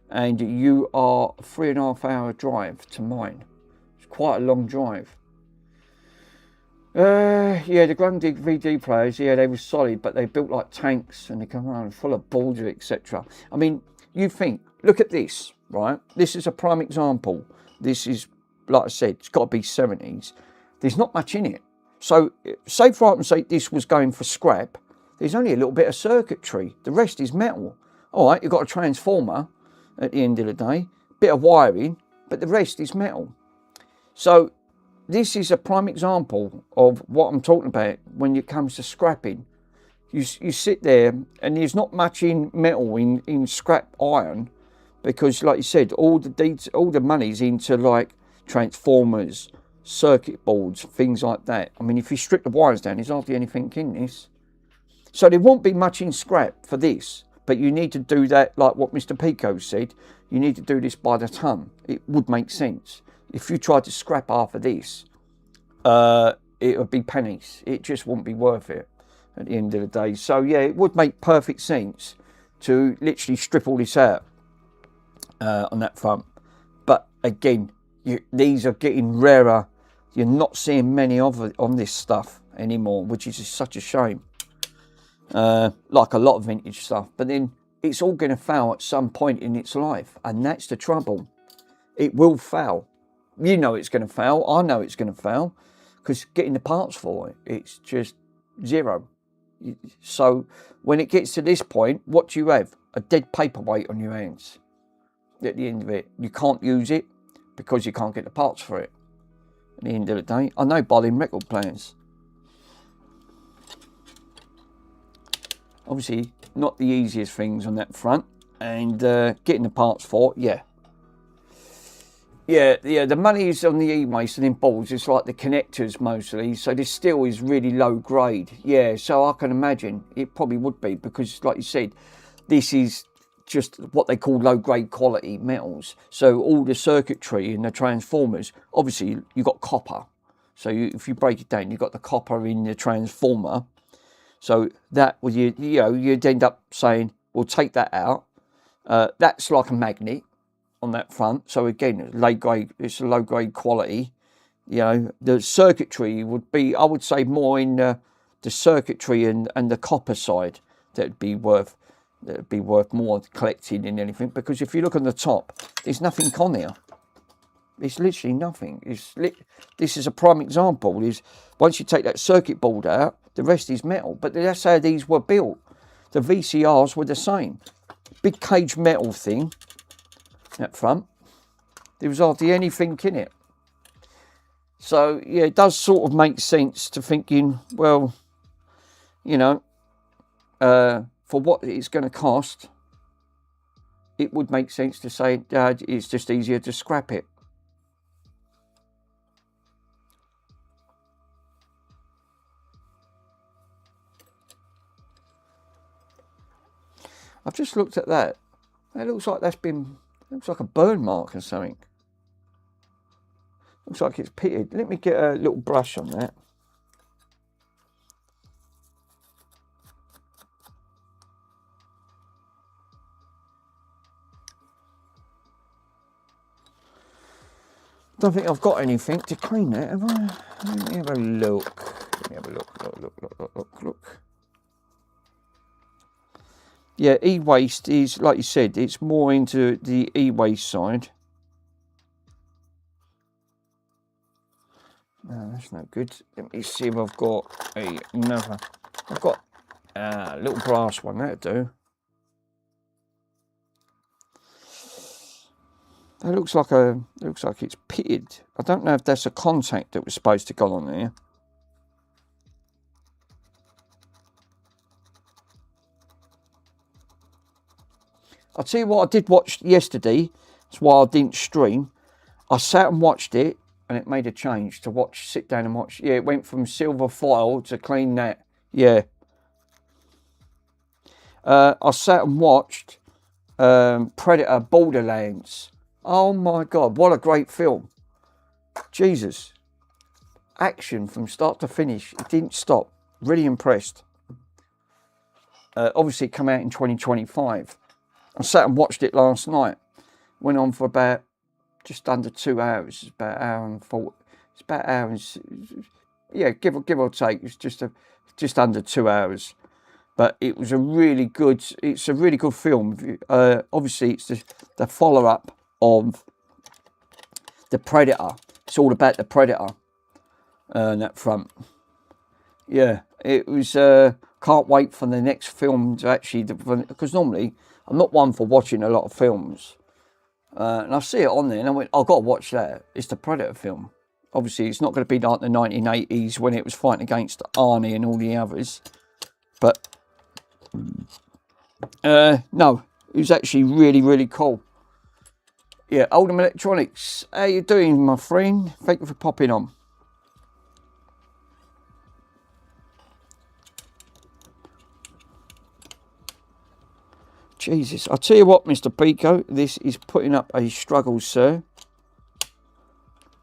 and you are a 3.5 hour drive to mine. It's quite a long drive. Yeah, the Grundig VD players, yeah, they were solid, but they built like tanks and they come around full of balls, etc. I mean, you think, look at this, right? This is a prime example. This is, like I said, it's got to be 70s. There's not much in it. So, say for argument's sake, this was going for scrap. There's only a little bit of circuitry. The rest is metal. All right, you've got a transformer at the end of the day, bit of wiring, but the rest is metal. So, this is a prime example of what I'm talking about when it comes to scrapping. you sit there and there's not much in metal, in scrap iron, because like you said, all the money's into like transformers, circuit boards, things like that. I mean, if you strip the wires down, there's hardly anything in this. So there won't be much in scrap for this, but you need to do that like what Mr. Pico said. You need to do this by the ton. It would make sense. If you tried to scrap half of this, it would be pennies. It just wouldn't be worth it at the end of the day. So yeah, it would make perfect sense to literally strip all this out on that front. But again, these are getting rarer. You're not seeing many of it on this stuff anymore, which is such a shame. Like a lot of vintage stuff. But then it's all going to fail at some point in its life, and that's the trouble. It will fail. You know it's going to fail. I know it's going to fail, because getting the parts for it, it's just zero. So when it gets to this point, what do you have? A dead paperweight on your hands. At the end of it, you can't use it because you can't get the parts for it. At the end of the day, I know by them record players. Obviously, not the easiest things on that front, and getting the parts for it, yeah. The money is on the e-waste and in balls. It's like the connectors mostly, so this steel is really low grade. Yeah, so I can imagine it probably would be, because like you said, this is just what they call low grade quality metals. So all the circuitry and the transformers, obviously you've got copper. So if you break it down, you've got the copper in the transformer. So that would you'd end up saying, we'll take that out. That's like a magnet on that front. So again, it's a low grade quality. You know, the circuitry would be, I would say, more in the circuitry and the copper side that'd be worth more collecting than anything. Because if you look on the top, there's nothing on there. It's literally nothing. This is a prime example. Is once you take that circuit board out, the rest is metal. But that's how these were built. The VCRs were the same. Big cage metal thing up front. There was hardly anything in it. So yeah, it does sort of make sense to thinking, well, you know, for what it's going to cost, it would make sense to say it's just easier to scrap it. I've just looked at that. It looks like looks like a burn mark or something. Looks like it's pitted. Let me get a little brush on that. Don't think I've got anything to clean that, have I? Let me have a look. Let me have a look. Yeah, e-waste is, like you said, it's more into the e-waste side. No, that's not good. Let me see if I've got another. I've got a little brass one, that'll do. That looks like it's pitted. I don't know if that's a contact that was supposed to go on there. I'll tell you what I did watch yesterday. That's why I didn't stream. I sat and watched it, and it made a change to sit down and watch. Yeah, it went from silver foil to clean that. Yeah. I sat and watched Predator Borderlands. Oh my God, what a great film. Jesus. Action from start to finish. It didn't stop. Really impressed. Obviously, it came out in 2025. I sat and watched it last night. Went on for about just under 2 hours. It's about an hour and 40. It's about an hour and, yeah, give or take. It's just under 2 hours. But it was a really good film. Obviously, it's the follow-up of the Predator. It's all about the Predator on that front. Yeah, it was. Can't wait for the next film to actually, because normally I'm not one for watching a lot of films, and I see it on there and I went, I've got to watch that. It's the Predator film. Obviously, it's not going to be like the 1980s when it was fighting against Arnie and all the others, but No, it was actually really, really cool. Yeah, Oldham Electronics, how you doing, my friend? Thank you for popping on. Jesus, I'll tell you what, Mr. Pico, this is putting up a struggle, sir.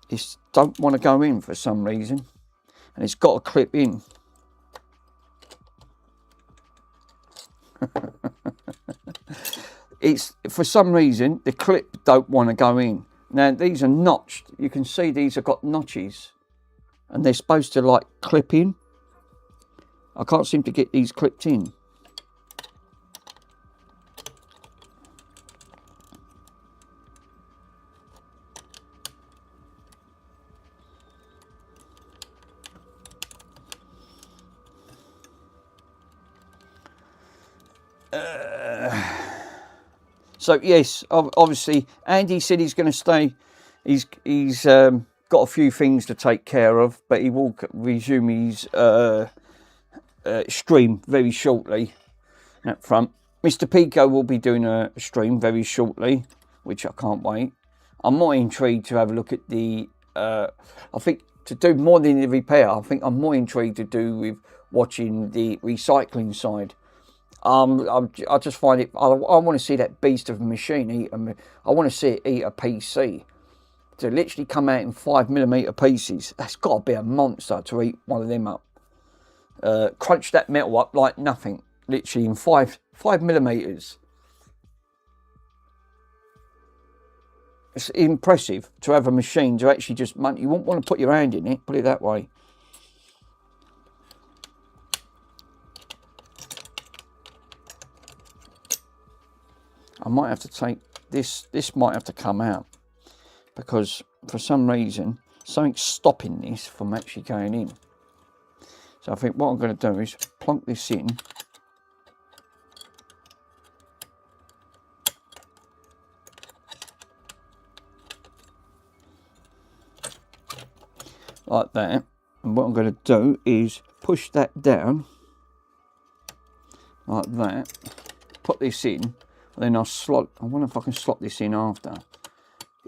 It don't want to go in for some reason, and it's got to clip in. It's, for some reason, the clip don't want to go in. Now, these are notched. You can see these have got notches, and they're supposed to, like, clip in. I can't seem to get these clipped in. So yes, obviously Andy said he's going to stay. He's got a few things to take care of, but he will resume his stream very shortly. Up front, Mr. Pico will be doing a stream very shortly, which I can't wait. I'm more intrigued to have a look at the. I think to do more than the repair. I think I'm more intrigued to do with watching the recycling side. I just find it. I want to see that beast of a machine eat. I want to see it eat a PC. To literally come out in 5mm pieces. That's got to be a monster to eat one of them up. Crunch that metal up like nothing. Literally in 5mm. It's impressive to have a machine to actually just. You won't want to put your hand in it. Put it that way. I might have to take this. This might have to come out because for some reason something's stopping this from actually going in. So I think what I'm going to do is plonk this in. Like that. And what I'm going to do is push that down like that. Put this in. Then I'll slot. I wonder if I can slot this in after.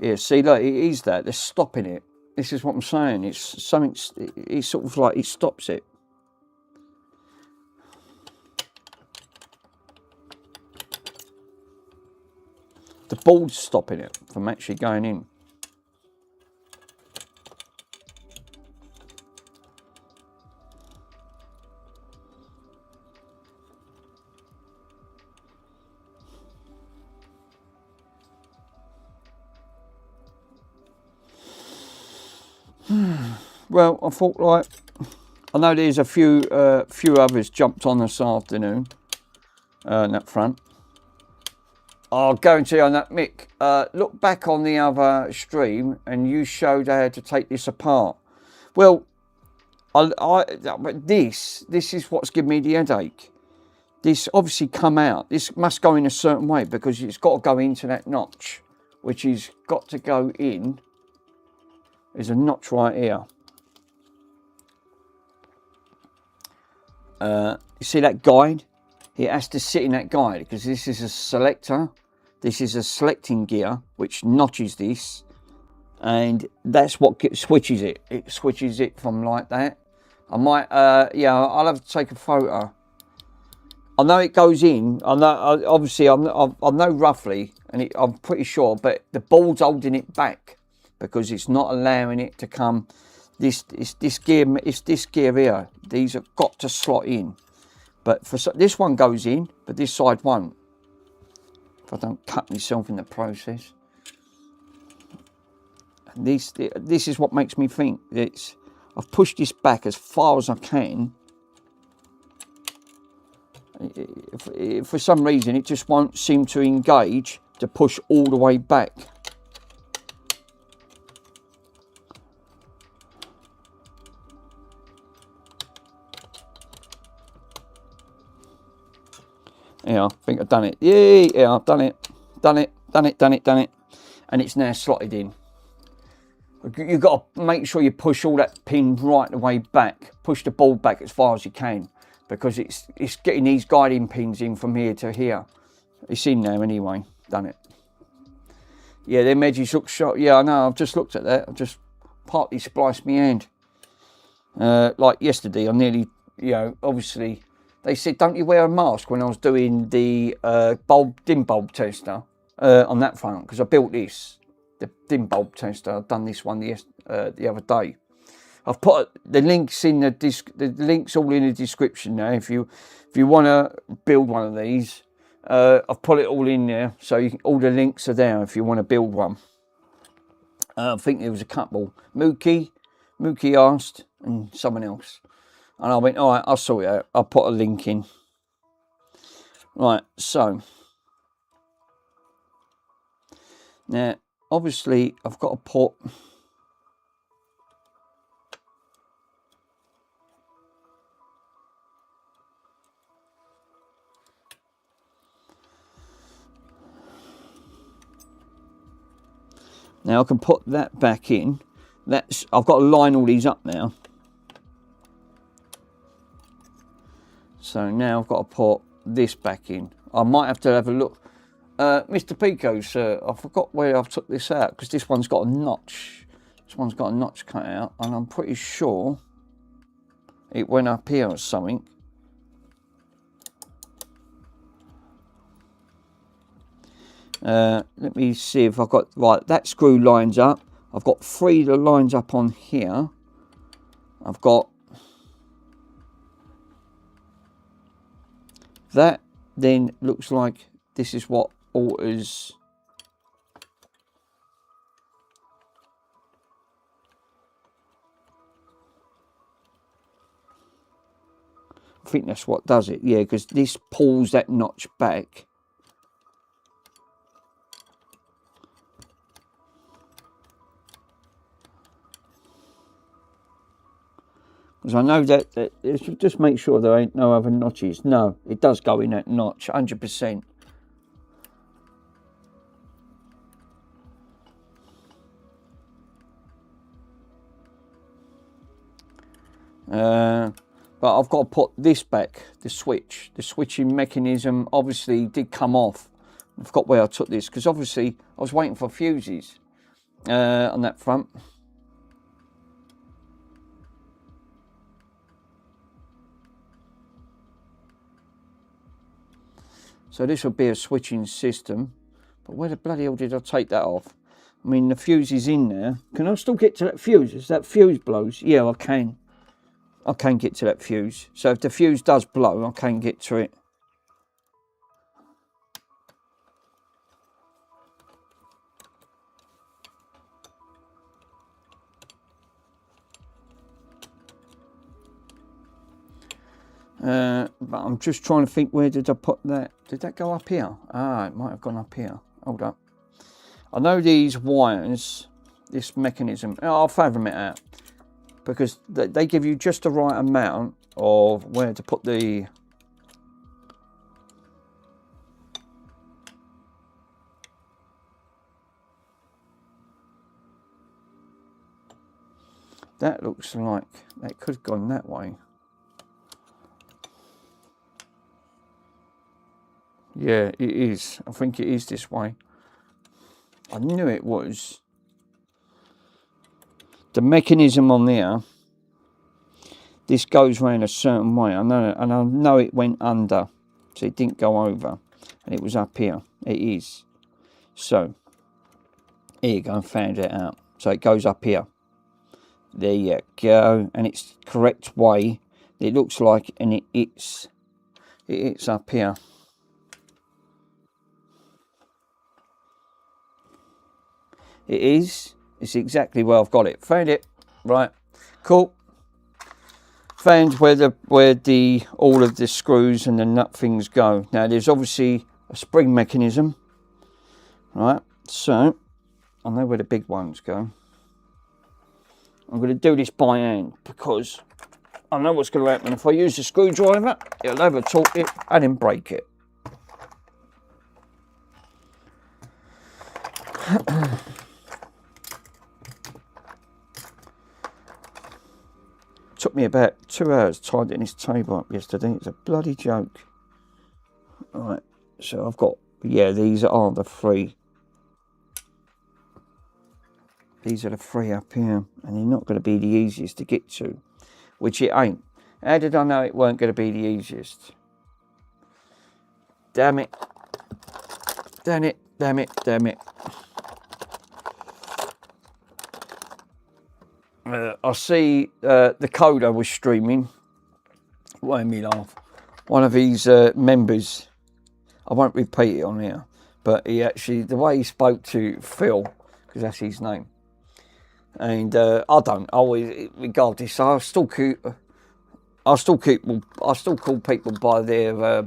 Yeah, see, look, it is that. They're stopping it. This is what I'm saying. It's something. It's sort of like it stops it. The board's stopping it from actually going in. Well, I thought, like, I know there's a few others jumped on this afternoon in that front. I'll guarantee on that, Mick. Look back on the other stream, and you showed how to take this apart. Well, this is what's giving me the headache. This obviously come out. This must go in a certain way because it's got to go into that notch, which has got to go in. There's a notch right here. You see that guide? It has to sit in that guide because this is a selector. This is a selecting gear which notches this, and that's what switches it. It switches it from like that. I might, yeah, I'll have to take a photo. I know it goes in. I know, obviously, I know roughly, and I'm pretty sure, but the board's holding it back because it's not allowing it to come. This gear here. These have got to slot in, but for this one goes in, but this side won't. If I don't cut myself in the process. And this is what makes me think I've pushed this back as far as I can. If for some reason it just won't seem to engage to push all the way back. Yeah, I think I've done it. Yeah, I've done it. Done it. And it's now slotted in. You've got to make sure you push all that pin right the way back. Push the ball back as far as you can. because it's getting these guiding pins in from here to here. It's in there anyway. Done it. Yeah, them edges look sharp. Yeah, I know. I've just looked at that. I've just partly spliced my hand. Like yesterday, I nearly, you know, obviously they said don't you wear a mask when I was doing the dim bulb tester on that front, because I built this, the dim bulb tester. I've done this one the other day. I've put the links in the links all in the description now. If you want to build one of these, I've put it all in there, so all the links are there if you want to build one. I think there was a couple. Mookie asked, and someone else, and I went, all right, I'll sort it out. I'll put a link in. Right, so now obviously I've got to put. Now I can put that back in. I've got to line all these up now. So now I've got to put this back in. I might have to have a look. Mr. Pico, sir, I forgot where I've took this out, because this one's got a notch. This one's got a notch cut out, and I'm pretty sure it went up here or something. Let me see if I've got, right, that screw lines up. I've got 3 that lines up on here. I've got that, then looks like this is what alters. I think that's what does it, yeah, because this pulls that notch back. Because I know that it should just make sure there ain't no other notches. No, it does go in that notch, 100%. But I've got to put this back, the switching mechanism obviously did come off. I forgot where I took this, because obviously I was waiting for fuses on that front. So this would be a switching system, but where the bloody hell did I take that off? I mean, the fuse is in there. Can I still get to that fuse? If that fuse blows, yeah, I can. I can get to that fuse. So if the fuse does blow, I can get to it. But I'm just trying to think, where did I put that? Did that go up here? Ah, it might have gone up here. Hold up. I know these wires, this mechanism, I'll fathom it out, because they give you just the right amount of where to put the. That looks like that could have gone that way. Yeah, it is. I think it is this way. I knew it was. The mechanism on there, this goes round a certain way. I know, and I know it went under, so it didn't go over, and it was up here. It is. So, here you go, I found it out. So it goes up here. There you go, and it's the correct way. It looks like, and it's up here. It is. It's exactly where I've got it. Found it. Right. Cool. Found where all of the screws and the nut things go. Now there's obviously a spring mechanism. Right. So I know where the big ones go. I'm going to do this by hand, because I know what's going to happen. If I use the screwdriver, it'll over-torque it and then break it. Took me me about 2 hours tidying this table up yesterday. It's a bloody joke. Right, so I've got, yeah, these are the 3. These are the 3 up here, and they're not going to be the easiest to get to, which it ain't. How did I know it weren't going to be the easiest? Damn it. Damn it, damn it, damn it. I see the coder was streaming. Why me laugh? One of his members, I won't repeat it on here, but he actually, the way he spoke to Phil, because that's his name, and I don't always regard this. I still call people by their,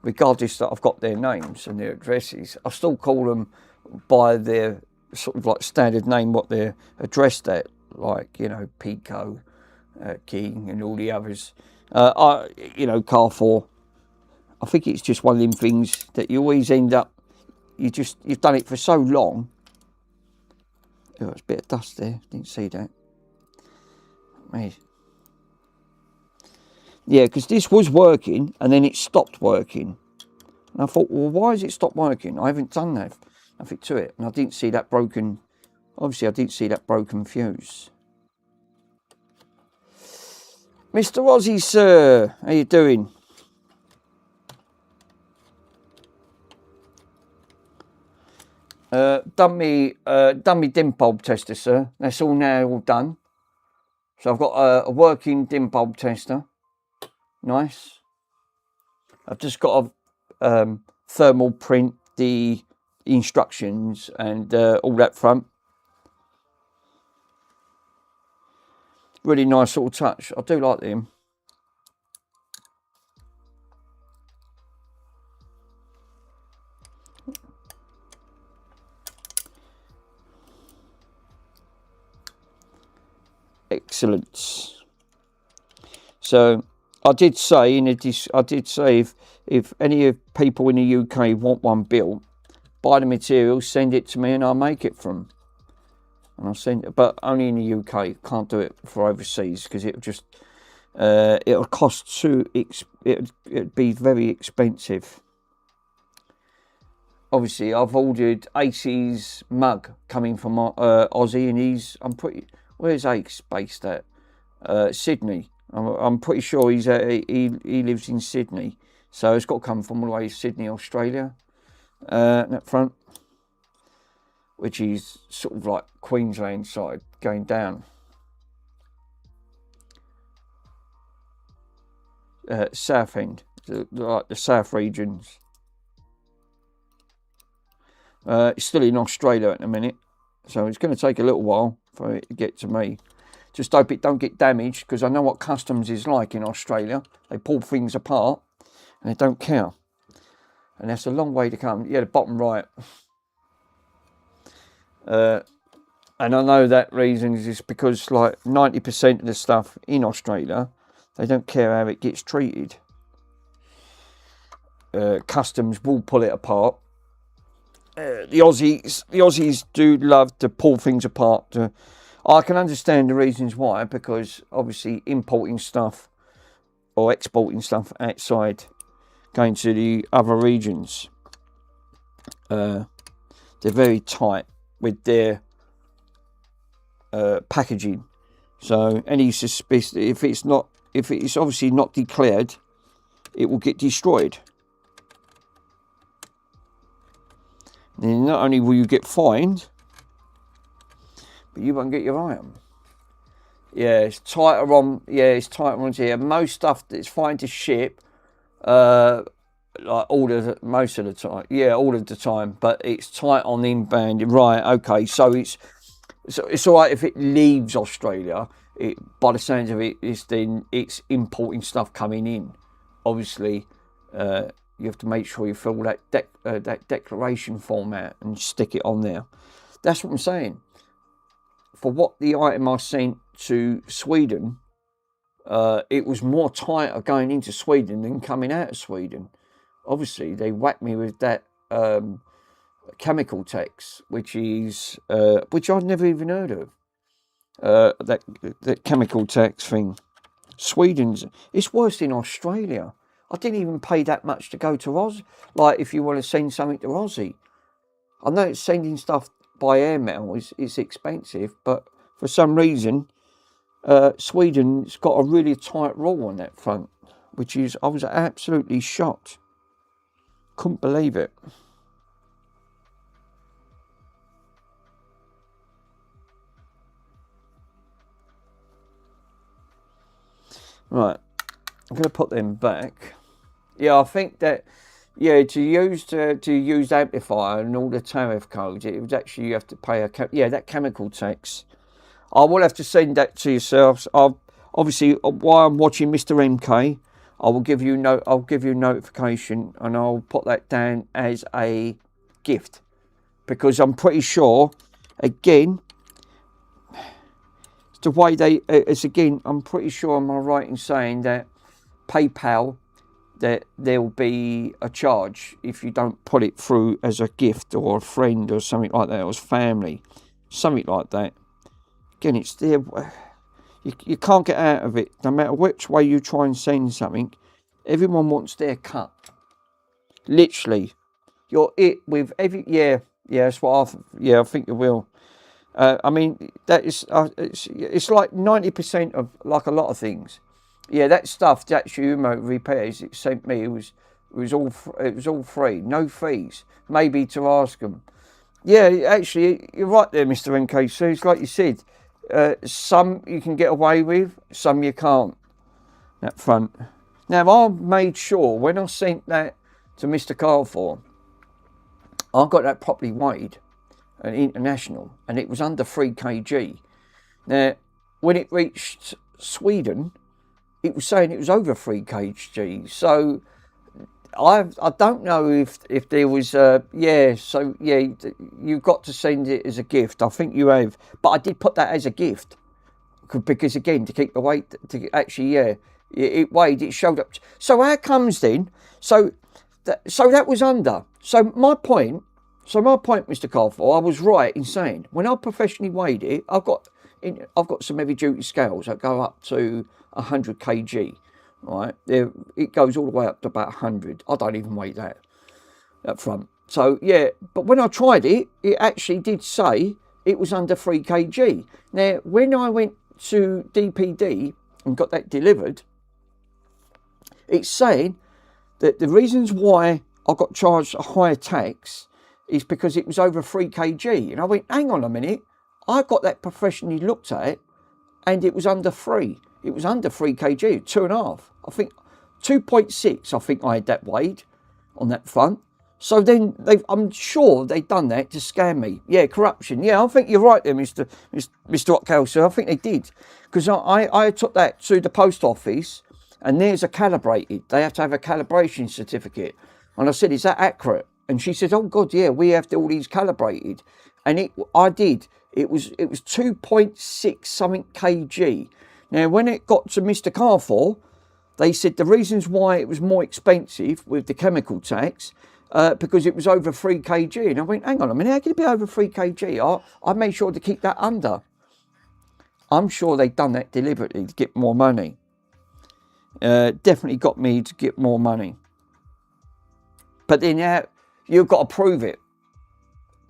regardless that I've got their names and their addresses. I still call them by their sort of like standard name, what they're addressed at, like, you know, Pico, King, and all the others. You know, Carrefour. I think it's just one of them things that you always end up. You've done it for so long. Oh, there's a bit of dust there. Didn't see that. Man. Yeah, because this was working and then it stopped working. And I thought, well, why has it stopped working? I haven't done that, nothing to it. And I didn't see that broken, obviously I didn't see that broken fuse. Mr. Aussie, sir, how you doing? Done me dim bulb tester, sir. That's all now, all done. So I've got a working dim bulb tester. Nice. I've just got to thermal print the instructions and all that front. Really nice little touch. I do like them. Excellent. So I did say if any of people in the UK want one built, buy the material, send it to me, and I'll make it for them. And I'll send it, but only in the UK. Can't do it for overseas because it'll just it'll cost it'd be very expensive. Obviously, I've ordered Ace's mug coming from Aussie, and where's Ace based at? Sydney. I'm pretty sure he lives in Sydney, so it's got to come from all the way to Sydney, Australia. That front, which is sort of like Queensland side going down. South end, like the south regions. It's still in Australia at the minute, so it's going to take a little while for it to get to me. Just hope it don't get damaged, because I know what customs is like in Australia. They pull things apart and they don't care. And that's a long way to come. Yeah, the bottom right. And I know that reason is because like 90% of the stuff in Australia, they don't care how it gets treated. Customs will pull it apart. The Aussies do love to pull things apart. I can understand the reasons why, because obviously importing stuff or exporting stuff outside, going to the other regions, they're very tight with their packaging. So any suspicion, if it's obviously not declared, it will get destroyed. Then not only will you get fined, but you won't get your item. Yeah, it's tighter on. Yeah, it's tighter on here. Most stuff that's fine to ship, like most of the time. Yeah, all of the time. But it's tight on the inbound. Right. Okay. So it's all right if it leaves Australia. By the sounds of it, it's importing stuff coming in. Obviously, you have to make sure you fill that declaration form out and stick it on there. That's what I'm saying. For what the item I sent to Sweden, it was more tighter going into Sweden than coming out of Sweden. Obviously, they whacked me with that chemical tax, which I'd never even heard of. That chemical tax thing. Sweden's, it's worse in Australia. I didn't even pay that much to go to Oz. Like, if you want to send something to Aussie. I know it's sending stuff by airmail is expensive, but for some reason, Sweden's got a really tight rule on that front, which is, I was absolutely shocked. Couldn't believe it. Right, I'm going to put them back. Yeah, I think that, yeah, to use amplifier and all the tariff codes, it was actually, you have to pay that chemical tax. I will have to send that to yourselves. Obviously, while I'm watching Mr. MK, I'll give you notification, and I'll put that down as a gift, because I'm pretty sure, again, the way I'm pretty sure, am I right in saying that PayPal, that there'll be a charge if you don't put it through as a gift or a friend or something like that, or as family, something like that. Again, it's there. You can't get out of it. No matter which way you try and send something, everyone wants their cut. Literally, you're it with every. Yeah, that's what I think you will. I mean, that is it's like 90% of, like, a lot of things. Yeah, that stuff, that Humo repairs it sent me, it was all free, no fees. Maybe to ask them. Yeah, actually, you're right there, Mr. NK. So it's like you said, some you can get away with, some you can't. That front. Now, I made sure when I sent that to Mr. Carfor, I got that properly weighed, an international, and it was under 3 kg. Now, when it reached Sweden, it was saying it was over 3 kg. So I don't know if there was you've got to send it as a gift. I think you have, but I did put that as a gift because, again, to keep the weight, to actually, it weighed, it showed up. So how comes then? So that was under. So my point, Mr. Carfor, I was right in saying when I professionally weighed it, I've got some heavy duty scales that go up to 100 kg, right? It goes all the way up to about 100. I don't even weigh that front. So yeah, but when I tried it, it actually did say it was under 3 kg. Now, when I went to DPD and got that delivered, it's saying that the reasons why I got charged a higher tax is because it was over 3 kg. And I went, hang on a minute, I got that professionally looked at, and it was under 3. It was under 3 kg, 2.5. I think 2.6. I think I had that weighed on that front. So then I'm sure they've done that to scam me. Yeah, corruption. Yeah, I think you're right there, Mr. Rockhouse. I think they did, because I took that to the post office, and there's a calibrated. They have to have a calibration certificate, and I said, "Is that accurate?" And she said, "Oh God, yeah, we have all these calibrated," and I did. It was 2.6 something kg. Now, when it got to Mr. Carfor, they said the reasons why it was more expensive with the chemical tax, because it was over 3 kg. And I went, hang on a minute, how can it be over 3 kg? I made sure to keep that under. I'm sure they've done that deliberately to get more money. Definitely got me to get more money. But then you've got to prove it.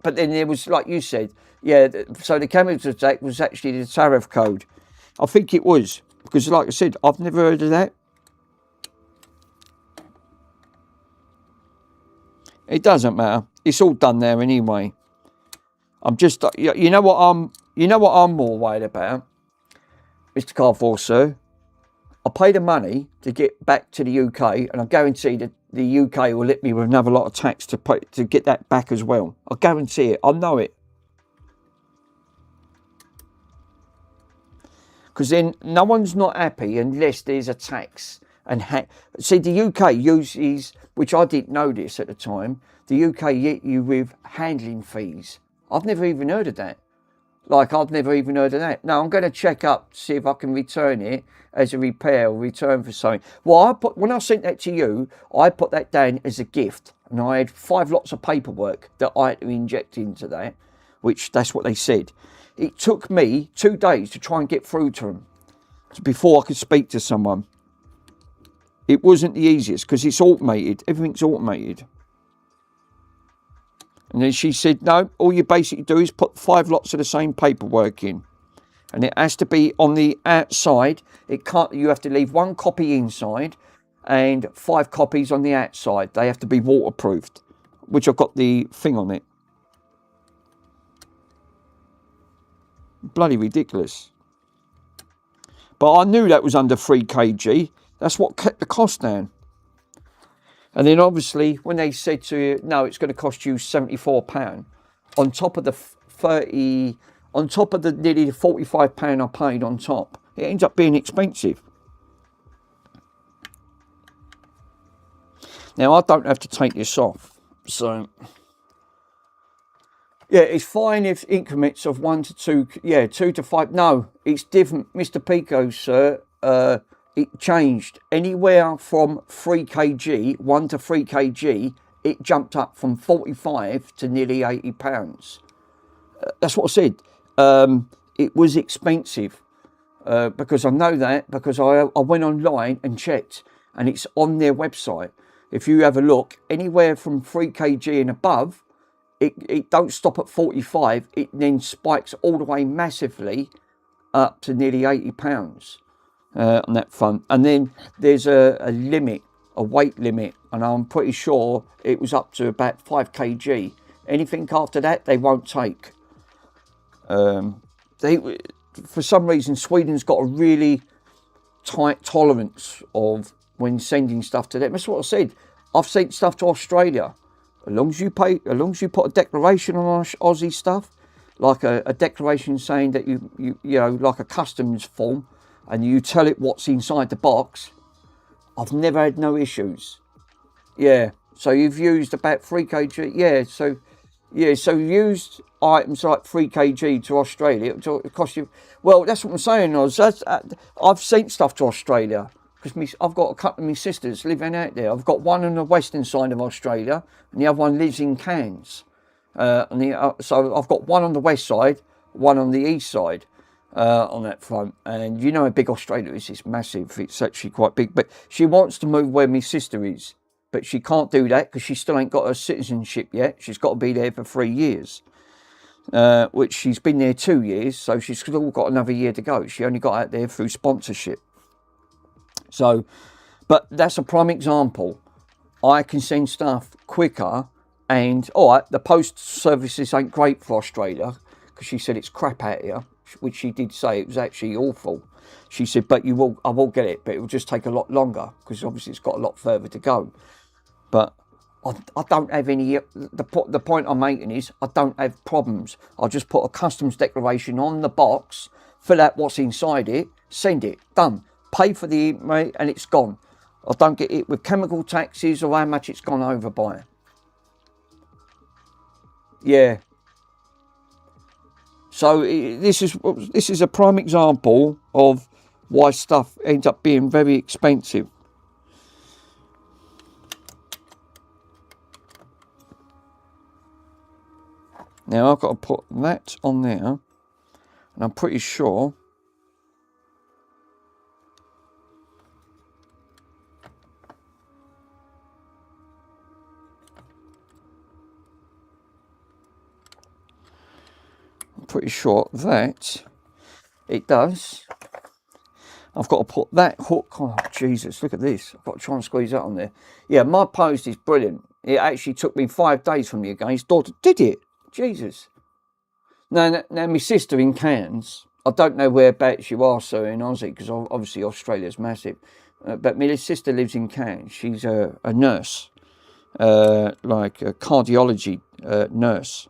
But then there was, like you said, so the chemical tax was actually the tariff code. I think it was, because like I said, I've never heard of that. It doesn't matter. It's all done there anyway. I'm just, you know what I'm more worried about, Mr. Carfor, sir? I pay the money to get back to the UK, and I guarantee that the UK will let me with another lot of tax to pay, to get that back as well. I guarantee it. I know it. Because then no one's not happy unless there's a tax. And see, the UK uses, which I didn't know this at the time, the UK hit you with handling fees. I've never even heard of that. I've never even heard of that. No, I'm going to check up to see if I can return it as a repair or return for something. Well, when I sent that to you, I put that down as a gift. And I had 5 lots of paperwork that I had to inject into that, which that's what they said. It took me 2 days to try and get through to them. before I could speak to someone. It wasn't the easiest because it's automated. Everything's automated. And then she said, no, all you basically do is put 5 lots of the same paperwork in. And it has to be on the outside. It can't. You have to leave 1 copy inside and 5 copies on the outside. They have to be waterproofed, which I've got the thing on it. Bloody ridiculous. But I knew that was under 3 kg. That's what kept the cost down. And then obviously when they said to you, no, it's going to cost you £74 on top of the 30, on top of the nearly £45 I paid on top, it ends up being expensive. Now I don't have to take this off, so yeah, it's fine if increments of 1 to 2, yeah, 2 to 5. No, it's different, Mr. Pico, sir. It changed anywhere from 3 kg, 1 to 3 kg. It jumped up from 45 to nearly £80. That's what I said. It was expensive because I know that because I went online and checked, and it's on their website. If you have a look, anywhere from 3 kg and above, it don't stop at 45. It then spikes all the way massively up to nearly £80 on that front. And then there's a limit, a weight limit, and I'm pretty sure it was up to about 5 kg. Anything after that, they won't take. For some reason, Sweden's got a really tight tolerance of when sending stuff to them. That's what I said. I've sent stuff to Australia. As long as you put a declaration on Aussie stuff, like a declaration saying that you know, like a customs form, and you tell it what's inside the box, I've never had no issues. Yeah. So you've used about 3 kg. Yeah. So used items like 3 kg to Australia, it cost you. Well, that's what I'm saying. I've sent stuff to Australia because I've got a couple of my sisters living out there. I've got one on the western side of Australia, and the other one lives in Cairns. So I've got one on the west side, one on the east side on that front. And you know how big Australia is. It's massive. It's actually quite big. But she wants to move where my sister is. But she can't do that because she still ain't got her citizenship yet. She's got to be there for 3 years. Which she's been there 2 years. So she's still got another year to go. She only got out there through sponsorship. So, but that's a prime example. I can send stuff quicker. And, all right, the post services ain't great for Australia because she said it's crap out here, which she did say. It was actually awful. She said, but I will get it, but it will just take a lot longer because obviously it's got a lot further to go. But I don't have any, the point I'm making is I don't have problems. I'll just put a customs declaration on the box, fill out what's inside it, send it, done. Pay for the mate, and it's gone. I don't get it with chemical taxes or how much it's gone over by. Yeah. So this is a prime example of why stuff ends up being very expensive. Now I've got to put that on there, and I'm pretty sure that it does. I've got to put that hook. Oh Jesus, look at this. I've got to try and squeeze that on there. Yeah, my post is brilliant. It actually took me 5 days from the against daughter. Did it? Jesus. Now my sister in Cairns, I don't know whereabouts you are, sir, in Aussie, because obviously Australia's massive. But my sister lives in Cairns. She's a nurse, like a cardiology nurse.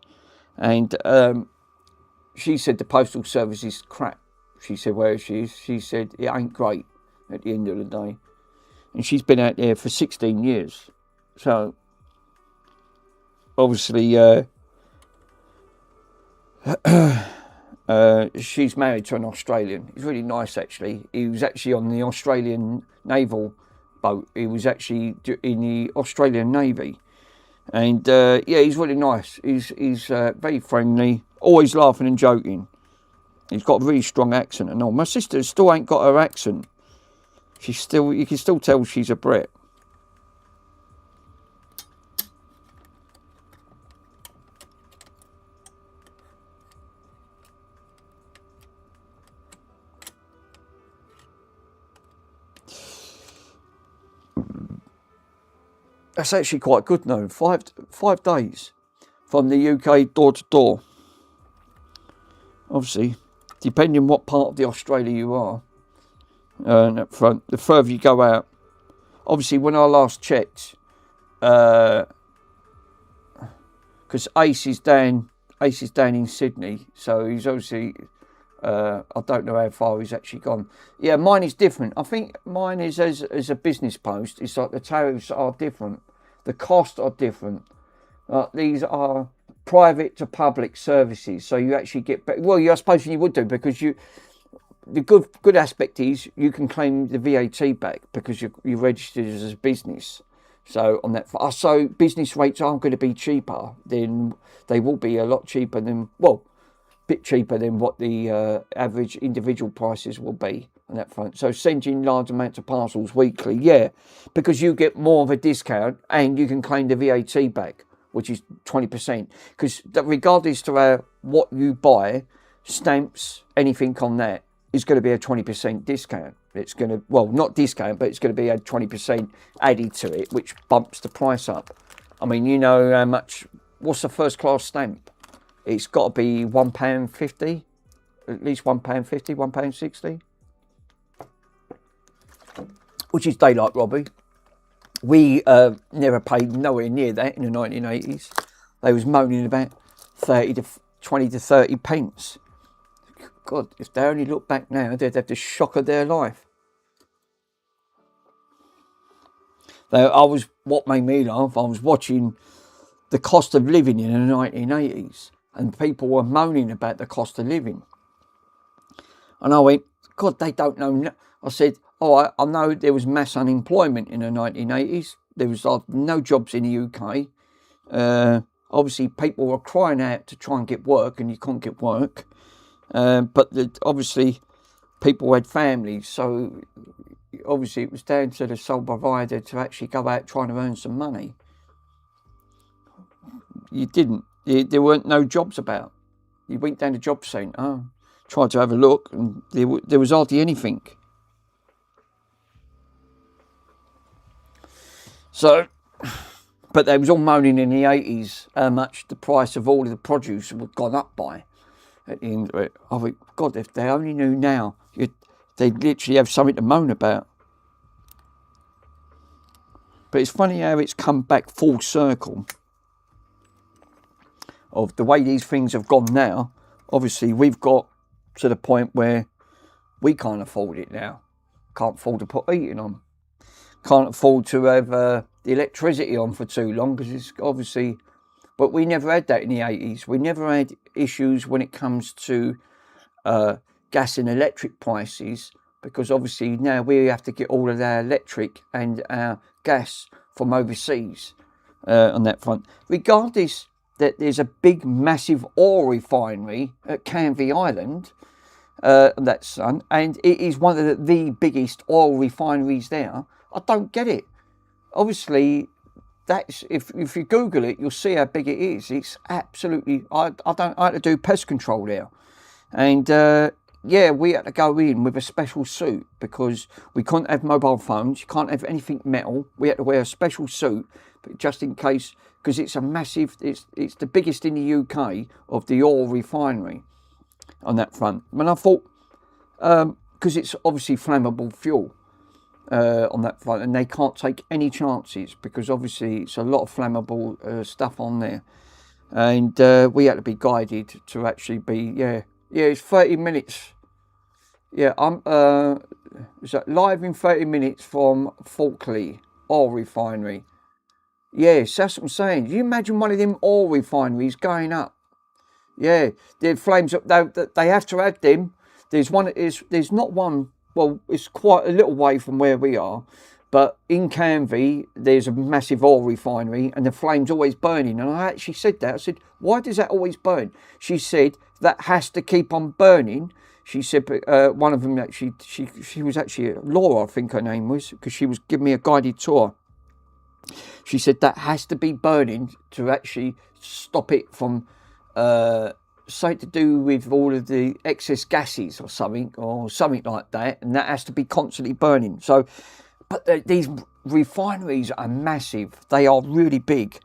And she said the postal service is crap. She said where she is. She said it ain't great at the end of the day. And she's been out there for 16 years. So, obviously, she's married to an Australian. He's really nice, actually. He was actually on the Australian naval boat. He was actually in the Australian Navy. And, yeah, he's really nice. He's very friendly, always laughing and joking. He's got a really strong accent and all. My sister still ain't got her accent. You can still tell she's a Brit. That's actually quite good now. 5 days from the UK door to door. Obviously, depending what part of the Australia you are, up front, the further you go out. Obviously, when I last checked, because Ace is down in Sydney, so he's obviously. I don't know how far he's actually gone. Yeah, mine is different. I think mine is as a business post. It's like the tariffs are different, the costs are different. These are private to public services, so you actually get. Well, I suppose you would do because the good aspect is you can claim the VAT back because you're registered as a business. So on that, so business rates aren't going to be cheaper. Then they will be a lot cheaper than bit cheaper than what the average individual prices will be on that front. So sending large amounts of parcels weekly, yeah, because you get more of a discount and you can claim the VAT back, which is 20%. Because regardless to what you buy, stamps, anything on that is going to be a 20% discount. It's going to, not discount, but it's going to be a 20% added to it, which bumps the price up. I mean, you know how much, what's a first class stamp? It's got to be £1.50, at least £1.50, £1.60, which is daylight robbery. We never paid nowhere near that in the 1980s. They was moaning about 20 to 30 pence. God, if they only look back now, they'd have the shock of their life. What made me laugh, I was watching the cost of living in the 1980s. And people were moaning about the cost of living. And I went, God, they don't know. I said, I know there was mass unemployment in the 1980s. There was no jobs in the UK. Obviously, people were crying out to try and get work, and you couldn't get work. But obviously, people had families. So, obviously, it was down to the sole provider to actually go out trying to earn some money. You didn't. There weren't no jobs about. You went down the job centre, tried to have a look, and there was hardly anything. So, but they was all moaning in the 80s how much the price of all of the produce had gone up by. At the end of it, I thought, God, if they only knew now, they'd literally have something to moan about. But it's funny how it's come back full circle. Of the way these things have gone now, obviously we've got to the point where we can't afford it now. Can't afford to put heating on. Can't afford to have the electricity on for too long because it's obviously. But we never had that in the 80s. We never had issues when it comes to gas and electric prices because obviously now we have to get all of our electric and our gas from overseas on that front. Regardless that there's a big, massive oil refinery at Canvey Island, and it is one of the biggest oil refineries there. I don't get it. Obviously, that's if you Google it, you'll see how big it is. It's absolutely. I had to do pest control there, and we had to go in with a special suit because we couldn't have mobile phones. You can't have anything metal. We had to wear a special suit, but just in case. Because it's a massive, it's the biggest in the UK of the oil refinery on that front. And I thought, because it's obviously flammable fuel on that front, and they can't take any chances because obviously it's a lot of flammable stuff on there. And we had to be guided to actually be, it's 30 minutes. Yeah, I'm live in 30 minutes from Falkley oil refinery. Yes, that's what I'm saying. You imagine one of them oil refineries going up. Yeah, the flames up. They have to add them. There's not one. Well, it's quite a little way from where we are. But in Canvey, there's a massive oil refinery and the flame's always burning. And I actually said that. I said, why does that always burn? She said, that has to keep on burning. She said, one of them actually, she was actually Laura, I think her name was, because she was giving me a guided tour. She said that has to be burning to actually stop it from something to do with all of the excess gases or something like that, and that has to be constantly burning. So, but these refineries are massive. They are really big,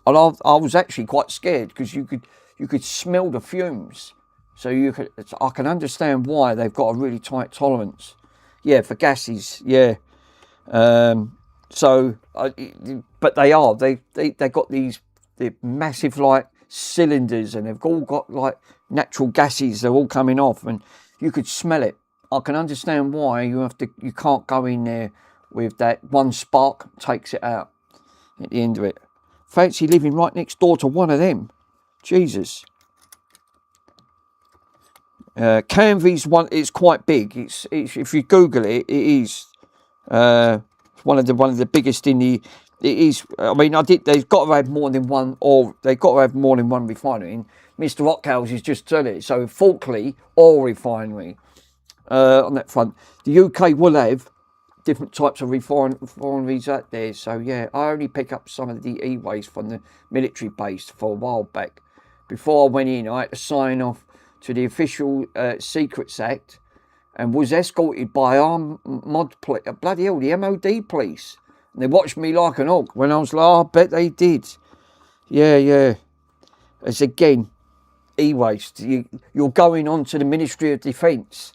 and I was actually quite scared because you could smell the fumes. So I can understand why they've got a really tight tolerance. Yeah, for gases. Yeah. So, but they got these massive like cylinders, and they've all got like natural gases. They're all coming off, and you could smell it. I can understand why you can't go in there with that one spark takes it out at the end of it. Fancy living right next door to one of them. Jesus. Canvey's one. It's quite big. It's if you Google it, it is. One of the biggest in the. It is. I mean, they've got to have more than one, or they've got to have more than one refinery. And Mr. Rockhouse is just telling it. So Falkley oil refinery on that front. The UK will have different types of refineries out there. So yeah, I only pick up some of the e-waste from the military base for a while back. Before I went in, I had to sign off to the official Secrets Act, and was escorted by bloody hell, the MOD police. And they watched me like an hawk when I was like, oh, I bet they did. Yeah. It's again, e-waste. You're going on to the Ministry of Defence.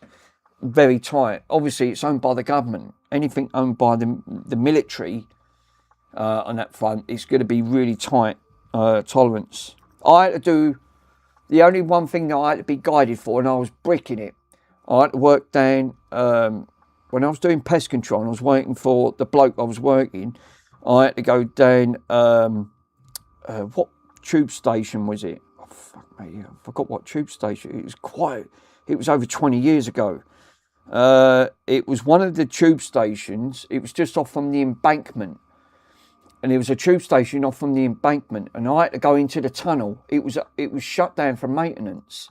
Very tight. Obviously, it's owned by the government. Anything owned by the military on that front, it's going to be really tight tolerance. I had to do, the only one thing that I had to be guided for, and I was bricking it, I had to work down, when I was doing pest control and I was waiting for the bloke I was working, I had to go down, what tube station was it? Oh, fuck me, I forgot what tube station. It was over 20 years ago. It was one of the tube stations. It was just off from the embankment. And there was a tube station off from the embankment. And I had to go into the tunnel. It was shut down for maintenance.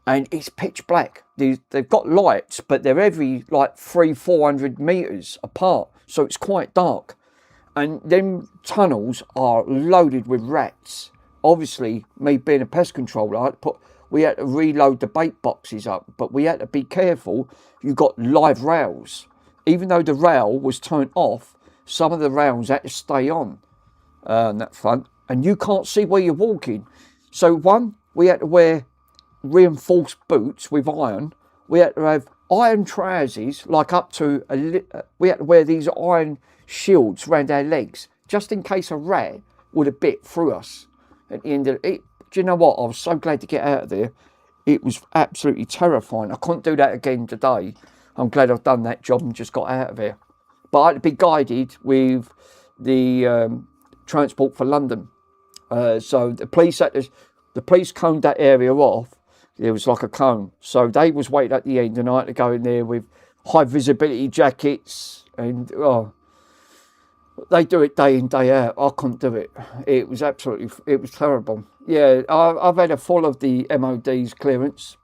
And it's pitch black. They've got lights, but they're every like 300-400 metres apart. So it's quite dark. And them tunnels are loaded with rats. Obviously, me being a pest controller, we had to reload the bait boxes up, but we had to be careful. You got live rails. Even though the rail was turned off, some of the rails had to stay on that front, and you can't see where you're walking. So we had to wear reinforced boots with iron. We had to have iron trousers, like up to we had to wear these iron shields around our legs, just in case a rat would have bit through us at the end of it. Do you know what? I was so glad to get out of there. It was absolutely terrifying. I couldn't do that again today. I'm glad I've done that job and just got out of there. But I had to be guided with the Transport for London. So the police coned that area off. There was like a cone. So they was waiting at the end, and I had to go in there with high visibility jackets, and they do it day in, day out. I couldn't do it. It was terrible. Yeah, I've had a full of the MOD's clearance.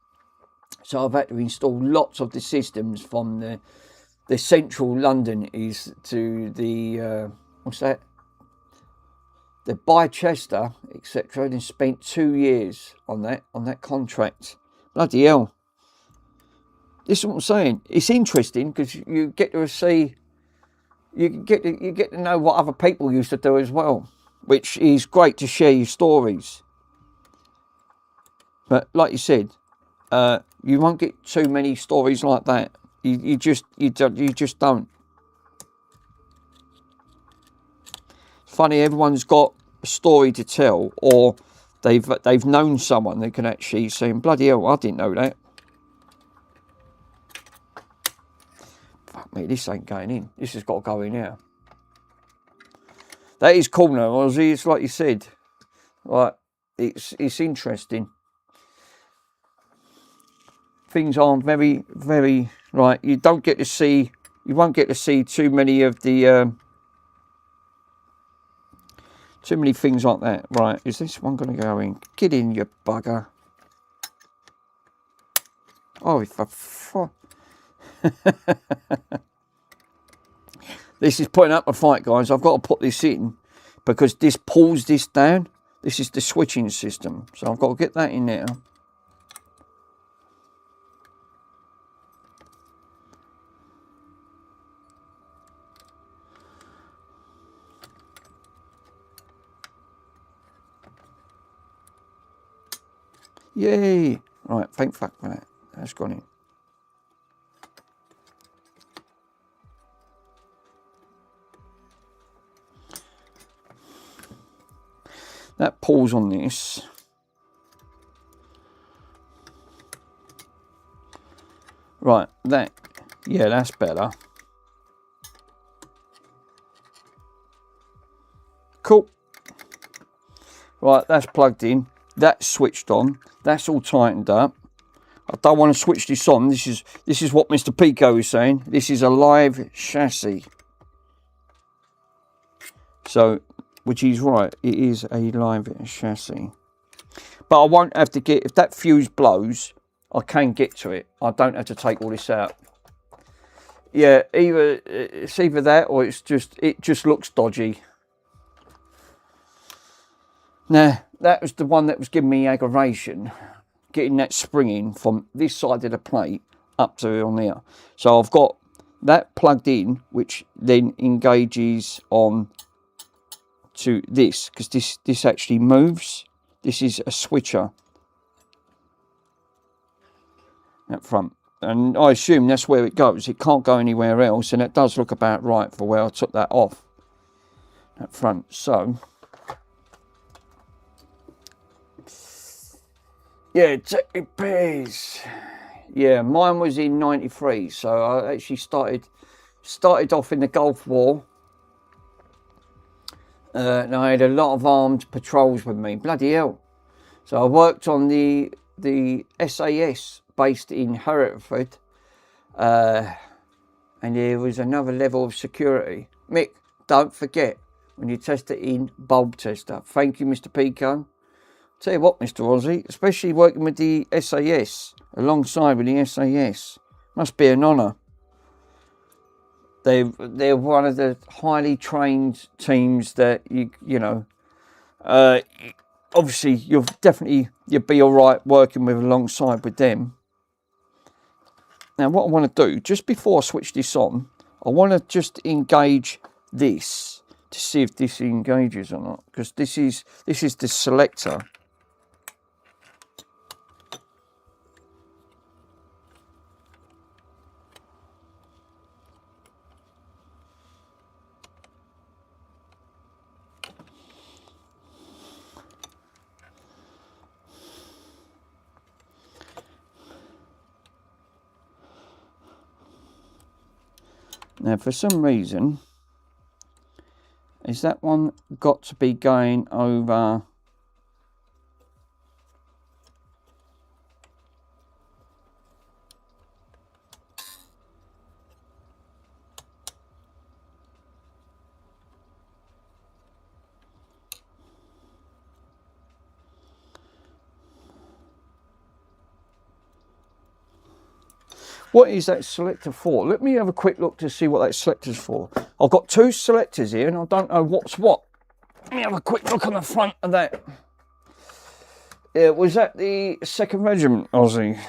So I've had to install lots of the systems from the central London is to the, what's that? The Bicester, etc. And spent 2 years on that contract. Bloody hell. This is what I'm saying. It's interesting because you get to see, you get to know what other people used to do as well, which is great to share your stories. But like you said, you won't get too many stories like that. You just don't. It's funny, everyone's got a story to tell, or they've known someone that can actually say, bloody hell, I didn't know that. Fuck me, this ain't going in. This has got to go in here. That is cool now, Ozzy. It's like you said. Like, it's interesting. Things aren't very, very, right, you don't get to see you won't get to see too many of the too many things like that. Right, is this one going to go in? Get in, you bugger. Oh, for this is putting up a fight, guys. I've got to put this in because this pulls this down. This is the switching system, so I've got to get that in there. Yay! Right, thank fuck for that. That's gone in. That pulls on this. Right, that, yeah, that's better. Cool. Right, that's plugged in. That's switched on. That's all tightened up. I don't want to switch this on. This is what Mr. Pico is saying. This is a live chassis. So, which he's right. It is a live chassis. But I won't have to get, if that fuse blows, I can get to it. I don't have to take all this out. Yeah, it's either that or it just looks dodgy. Now, that was the one that was giving me aggravation, getting that spring in from this side of the plate up to on there. So I've got that plugged in, which then engages on to this, because this actually moves. This is a switcher up front, and I assume that's where it goes. It can't go anywhere else, and it does look about right for where I took that off up front. So yeah, tech repairs. Yeah, mine was in '93, so I actually started off in the Gulf War. And I had a lot of armed patrols with me. Bloody hell! So I worked on the SAS based in Hereford, and there was another level of security. Mick, don't forget when you test it in bulb tester. Thank you, Mr. Pico. Tell you what, Mr. Aussie, especially working with the SAS, alongside with the SAS, must be an honour. They're one of the highly trained teams that you know. Obviously, you'll be all right working with alongside with them. Now, what I want to do just before I switch this on, I want to just engage this to see if this engages or not, because this is the selector. Now, for some reason, is that one got to be going over? What is that selector for? Let me have a quick look to see what that selector's for. I've got two selectors here and I don't know what's what. Let me have a quick look on the front of that. Yeah, was that the 2nd Regiment, Aussie?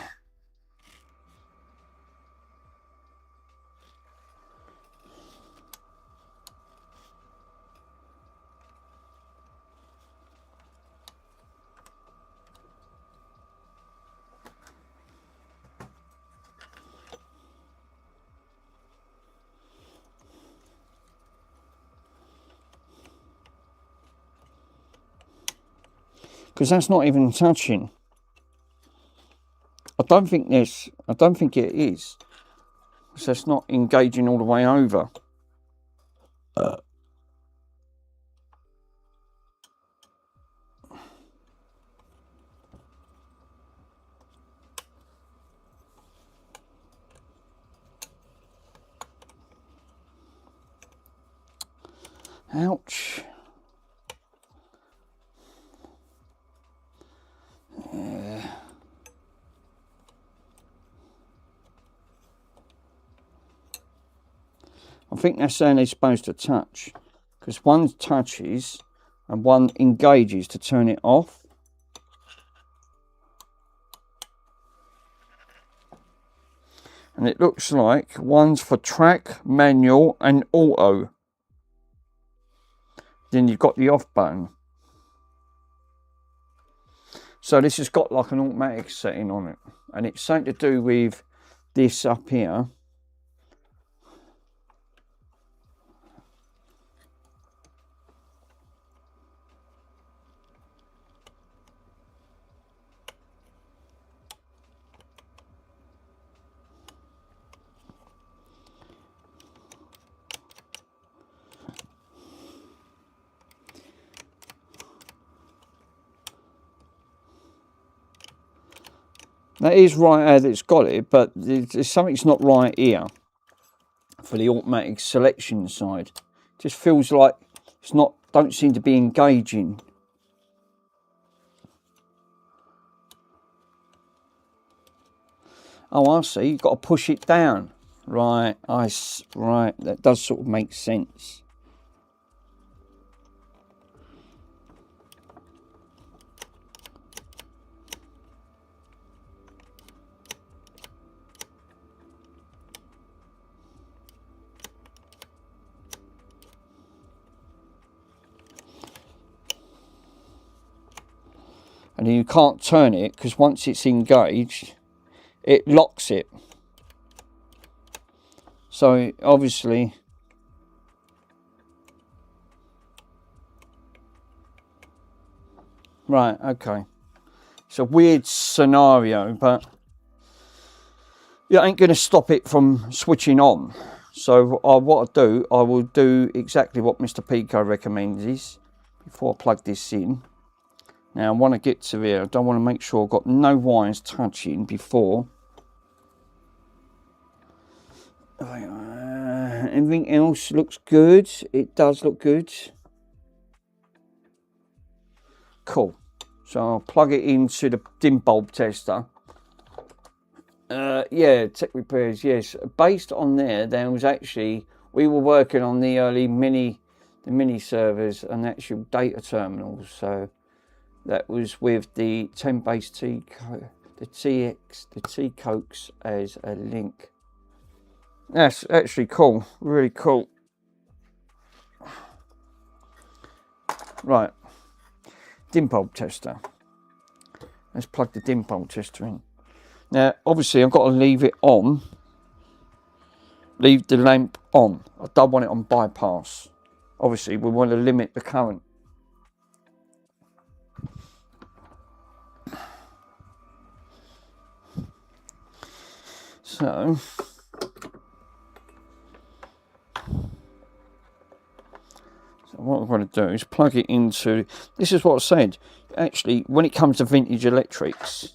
Because that's not even touching. I don't think it is. So it's not engaging all the way over. Ouch. Yeah. I think that's how they're supposed to touch, because one touches and one engages to turn it off. And it looks like one's for track, manual and auto. Then you've got the off button. So this has got like an automatic setting on it. And it's something to do with this up here. That is right how it's got it, but there's something's not right here for the automatic selection side. Just feels like it's not, don't seem to be engaging. Oh, I see. You've got to push it down. Right, right. That does sort of make sense. And you can't turn it because once it's engaged, it locks it. So obviously, right, okay. It's a weird scenario, but it ain't going to stop it from switching on. So what I will do exactly what Mr. Pico recommends is, before I plug this in. Now I want to get to here. I don't want to make sure I've got no wires touching before. Everything else looks good. It does look good. Cool. So I'll plug it into the dim bulb tester. Yeah, tech repairs, yes. Based on there was actually, we were working on the early mini servers and actual data terminals. So that was with the 10 base T, the T coax as a link. That's actually cool, really cool. Right, dim bulb tester. Let's plug the dim bulb tester in. Now, obviously, I've got to leave it on. Leave the lamp on. I don't want it on bypass. Obviously, we want to limit the current. So what I'm going to do is plug it into, this is what I said, actually, when it comes to vintage electrics,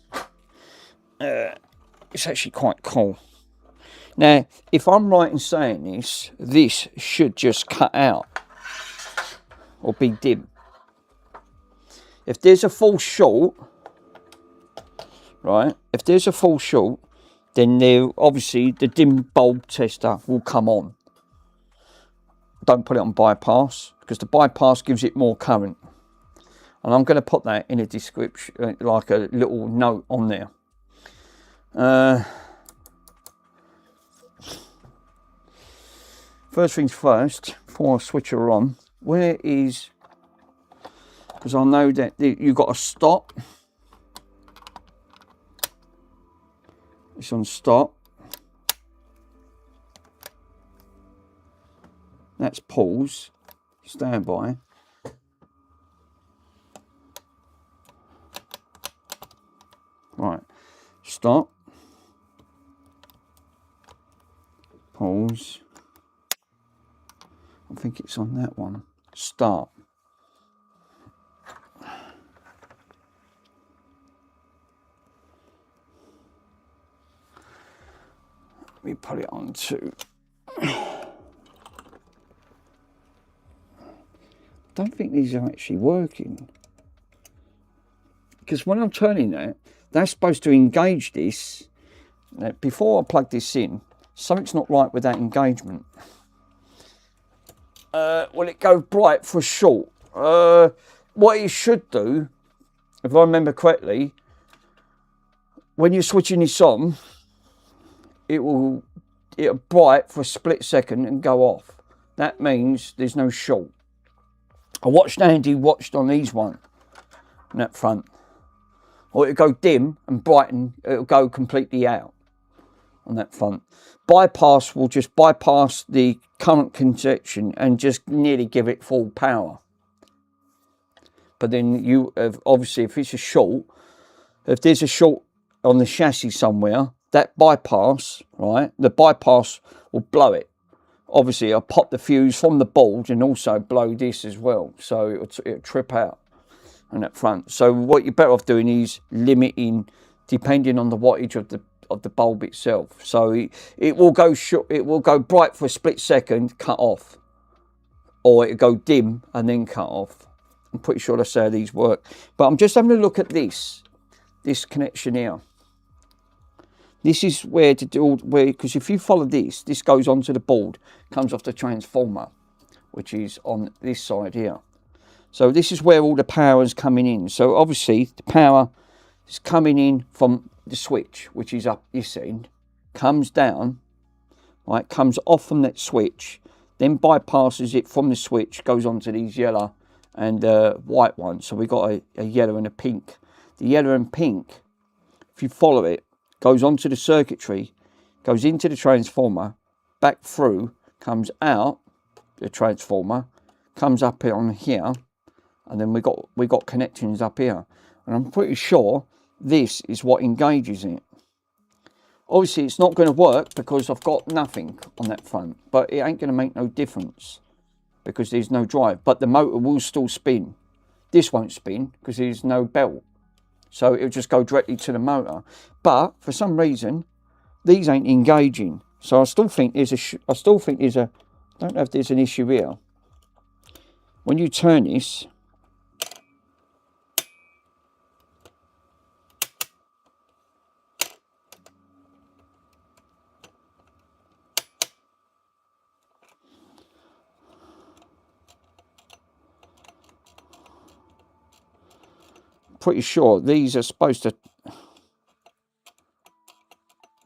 it's actually quite cool. Now, if I'm right in saying this should just cut out or be dim. If there's a full short, right, if there's a full short, then obviously the dim bulb tester will come on. Don't put it on bypass, because the bypass gives it more current. And I'm going to put that in a description, like a little note on there. First things first, before I switch her on, where is, because I know that you've got to stop. It's on stop. That's pause, standby. Right, stop, pause. I think it's on that one. Start. Let me put it on to don't think these are actually working. Because when I'm turning that, that's supposed to engage this. Now, before I plug this in, something's not right with that engagement. Will it go bright for short? What it should do, if I remember correctly, when you're switching this on, it'll bright for a split second and go off. That means there's no short. I watched Andy watched on these one, on that front. Or it'll go dim and brighten, it'll go completely out on that front. Bypass will just bypass the current connection and just nearly give it full power. But then you have, obviously, if it's a short, if there's a short on the chassis somewhere, that bypass, right, the bypass will blow it. Obviously, I'll pop the fuse from the board and also blow this as well. So it'll trip out on that front. So what you're better off doing is limiting, depending on the wattage of the bulb itself. So it will go short, it will go bright for a split second, cut off, or it'll go dim and then cut off. I'm pretty sure that's how these work. But I'm just having a look at this connection here. This is where to do, because if you follow this goes onto the board, comes off the transformer, which is on this side here. So this is where all the power is coming in. So obviously the power is coming in from the switch, which is up this end, comes down, right, comes off from that switch, then bypasses it from the switch, goes on to these yellow and white ones. So we've got a yellow and a pink. The yellow and pink, if you follow it, goes onto the circuitry, goes into the transformer, back through, comes out the transformer, comes up on here, and then we got connections up here. And I'm pretty sure this is what engages it. Obviously, it's not going to work because I've got nothing on that front, but it ain't going to make no difference because there's no drive. But the motor will still spin. This won't spin because there's no belt. So it'll just go directly to the motor. But for some reason, these ain't engaging. So I still think there's I don't know if there's an issue here. When you turn this, pretty sure these are supposed to,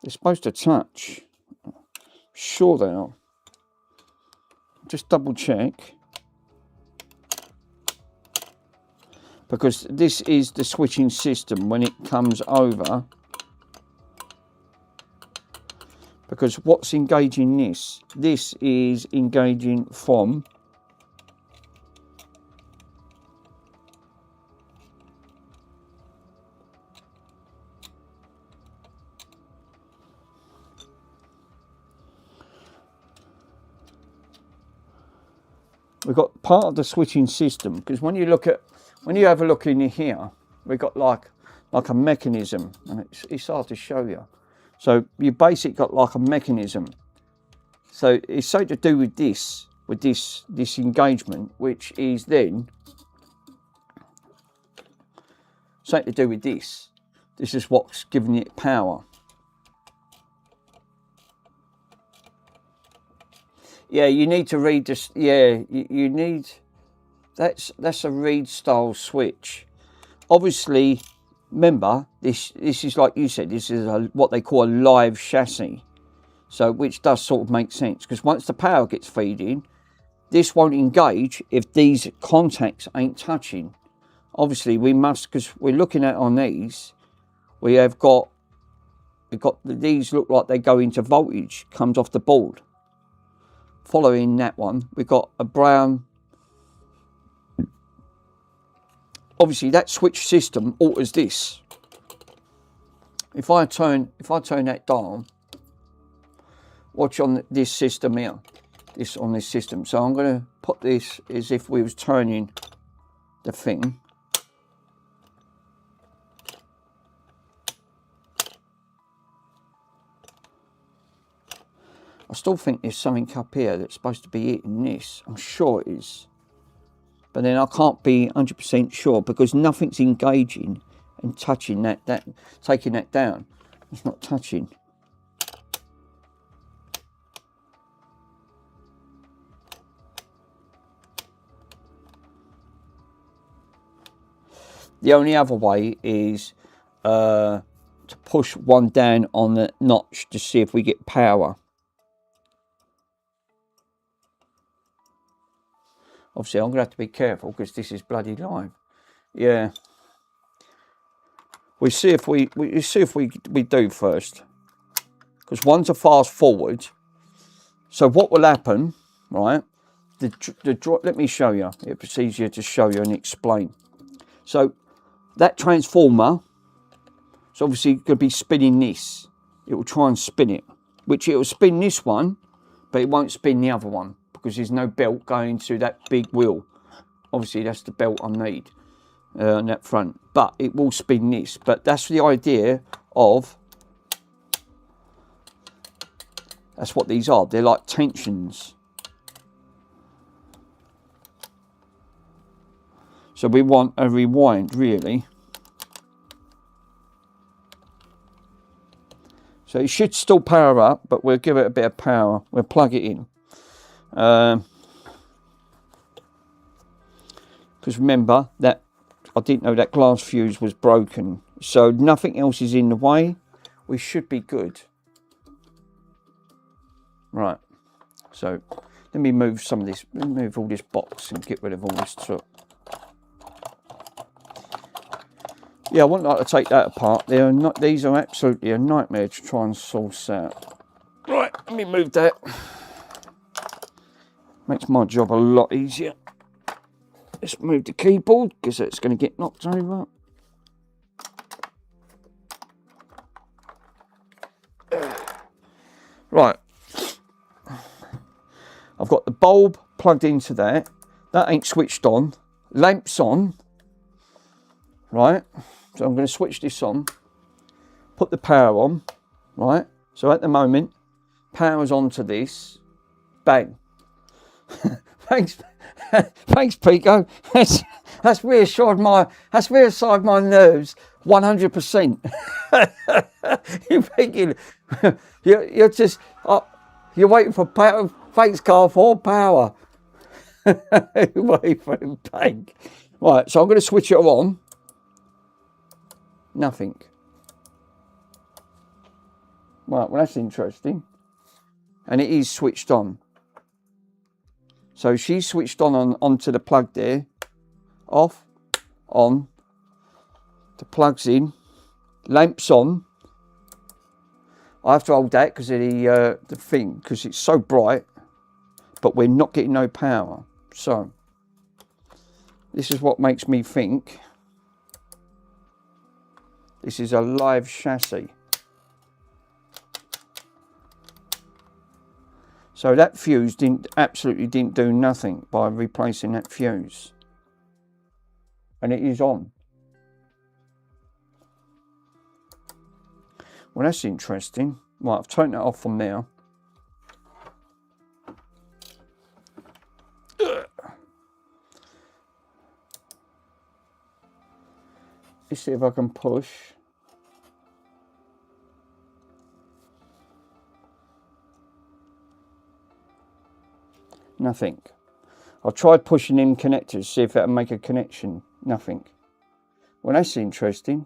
they're supposed to touch. Sure they are. Just double check, because this is the switching system when it comes over, because what's engaging this is engaging from we've got part of the switching system, because when you have a look in here, we've got like a mechanism, and it's hard to show you. So you basically got like a mechanism. So it's something to do with this engagement, which is then something to do with this. This is what's giving it power. Yeah, you need to read this. Yeah, you need. That's a read style switch. Obviously, remember this is like you said. This is what they call a live chassis. So which does sort of make sense, because once the power gets fed in, this won't engage if these contacts ain't touching. Obviously, we must, because we're looking at on these. We've got these look like they go into voltage, comes off the board. Following that one, we've got a brown. Obviously, that switch system alters this. If I turn that dial, watch on this system here. On this system. So I'm going to put this as if we was turning the thing. I still think there's something up here that's supposed to be eating this. I'm sure it is. but then I can't be 100% sure because nothing's engaging and touching that taking that down. It's not touching. The only other way is to push one down on the notch to see if we get power. Obviously, I'm going to have to be careful because this is bloody live. Yeah. We see if we do first. Because one's a fast forward. So what will happen, right? Let me show you. It's easier to show you and explain. So that transformer is obviously going to be spinning this. It will try and spin it, which it will spin this one, but it won't spin the other one because there's no belt going to that big wheel. Obviously, that's the belt I need on that front, but it will spin this. But that's the idea of. That's what these are. They're like tensions. So we want a rewind, really. So it should still power up, but we'll give it a bit of power. We'll plug it in. Because remember that I didn't know that glass fuse was broken. So nothing else is in the way. We should be good. Right. So let me move some of this. Let me move all this box and get rid of all this stuff. Yeah, I wouldn't like to take that apart. These are absolutely a nightmare to try and source out. Right, let me move that. Makes my job a lot easier. Let's move the keyboard because it's going to get knocked over. Right. I've got the bulb plugged into that. That ain't switched on. Lamp's on. Right. So I'm going to switch this on. Put the power on. Right. So at the moment, power's onto this. Bang. Thanks. Thanks, Pico. That's reassured my nerves 100%. You're thinking you're just you're waiting for power. Thanks, Carl, for power. Wait for him, bank. Right, so I'm going to switch it on. Nothing. Right, well that's interesting. And it is switched on. So she's switched onto the plug there. Off, on. The plug's in. Lamp's on. I have to hold that because of the thing, because it's so bright. But we're not getting no power. So this is what makes me think this is a live chassis. So that fuse absolutely didn't do nothing by replacing that fuse. And it is on. Well, that's interesting. Right, I've turned that off from now. Let's see if I can push. Nothing. I tried pushing in connectors, see if that'll make a connection. Nothing. Well, that's interesting.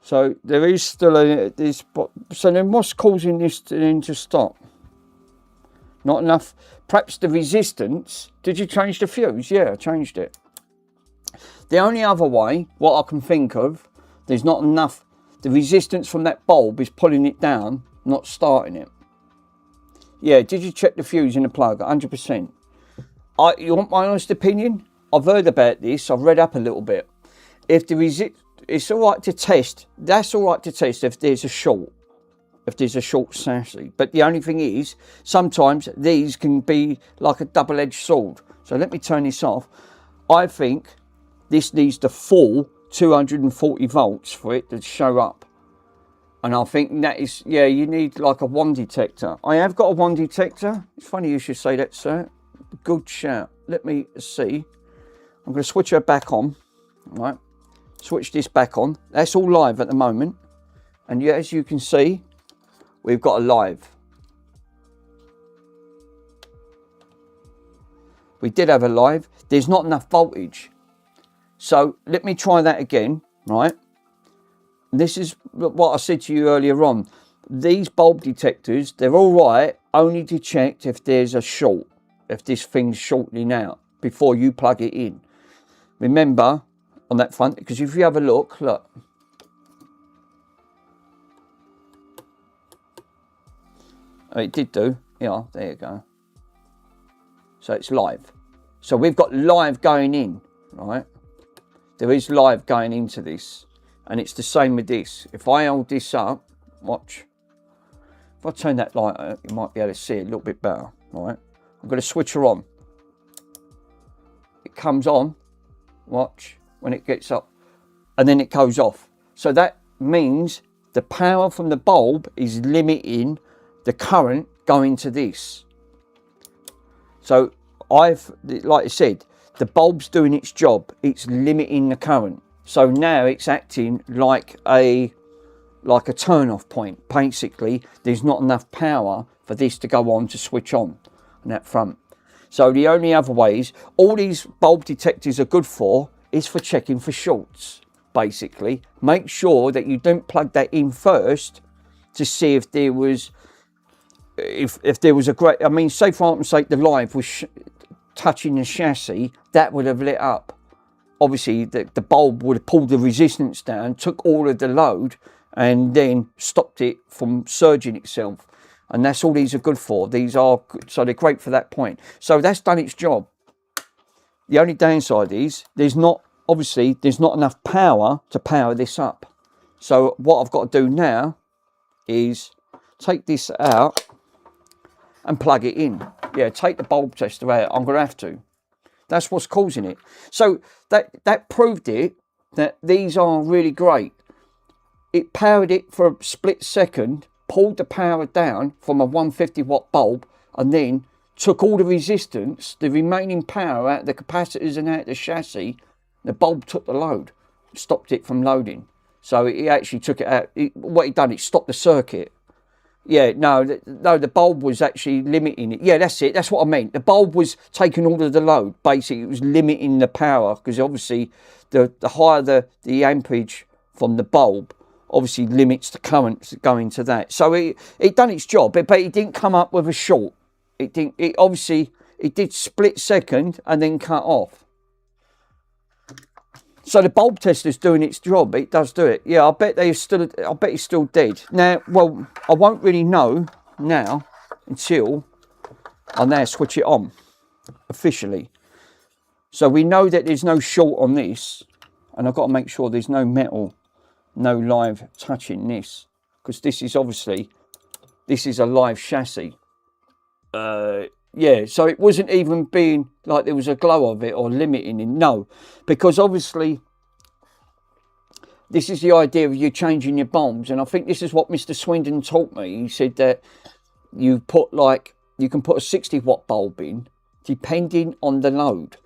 So there is still this. So then, what's causing this to stop? Not enough. Perhaps the resistance. Did you change the fuse? Yeah, I changed it. The only other way, what I can think of, there's not enough. The resistance from that bulb is pulling it down, not starting it. Yeah, did you check the fuse in the plug? 100%. You want my honest opinion? I've heard about this. I've read up a little bit. If the it's all right to test. That's all right to test if there's a short. If there's a short chassis. But the only thing is, sometimes these can be like a double-edged sword. So let me turn this off. I think this needs the full 240 volts for it to show up. And I think that is, yeah, you need like a wand detector. I have got a wand detector. It's funny you should say that, sir. Good shout. Let me see. I'm going to switch her back on. Right. Switch this back on. That's all live at the moment. And yeah, as you can see, we've got a live. We did have a live. There's not enough voltage. So let me try that again, right? This is what I said to you earlier on. These bulb detectors, they're all right, only to check if there's a short, if this thing's shorting out before you plug it in. Remember, on that front, because if you have a look, oh, it did do. Yeah, there you go. So it's live. So we've got live going in, right? There is live going into this. And it's the same with this. If I hold this up, watch. If I turn that light up, you might be able to see it a little bit better, right? I'm going to switch her on. It comes on, watch, when it gets up. And then it goes off. So that means the power from the bulb is limiting the current going to this. So like I said, the bulb's doing its job. It's limiting the current. So now it's acting like a turn-off point. Basically, there's not enough power for this to go on to switch on that front. So the only other ways, all these bulb detectors are good for is for checking for shorts, basically. Make sure that you don't plug that in first to see if there was, if there was a great, I mean, say for argument's sake, the live was touching the chassis, that would have lit up. Obviously, the bulb would have pulled the resistance down, took all of the load, and then stopped it from surging itself. And that's all these are good for. These are, so they're great for that point. So that's done its job. The only downside is there's not enough power to power this up. So what I've got to do now is take this out and plug it in. Yeah, take the bulb tester out. I'm going to have to. That's what's causing it. So that proved it, that these are really great. It powered it for a split second, pulled the power down from a 150 watt bulb, and then took all the resistance, the remaining power out of the capacitors and out of the chassis. The bulb took the load, stopped it from loading. So it actually took it out. What it done, it stopped the circuit. Yeah, no, the bulb was actually limiting it. Yeah, that's it. That's what I meant. The bulb was taking all of the load. Basically, it was limiting the power, because obviously the higher the amperage from the bulb, obviously limits the current going to that. So it done its job, but it didn't come up with a short. It didn't. It did split second and then cut off. So the bulb tester's doing its job. It does do it. Yeah, I bet it's still dead. Now, well, I won't really know now until I now switch it on officially. So we know that there's no short on this, and I've got to make sure there's no metal, no live touching this, because this is obviously, this is a live chassis. Yeah, so it wasn't even being like there was a glow of it or limiting it. No, because obviously this is the idea of you changing your bulbs, and I think this is what Mr. Swindon taught me. He said that you can put a 60 watt bulb in depending on the load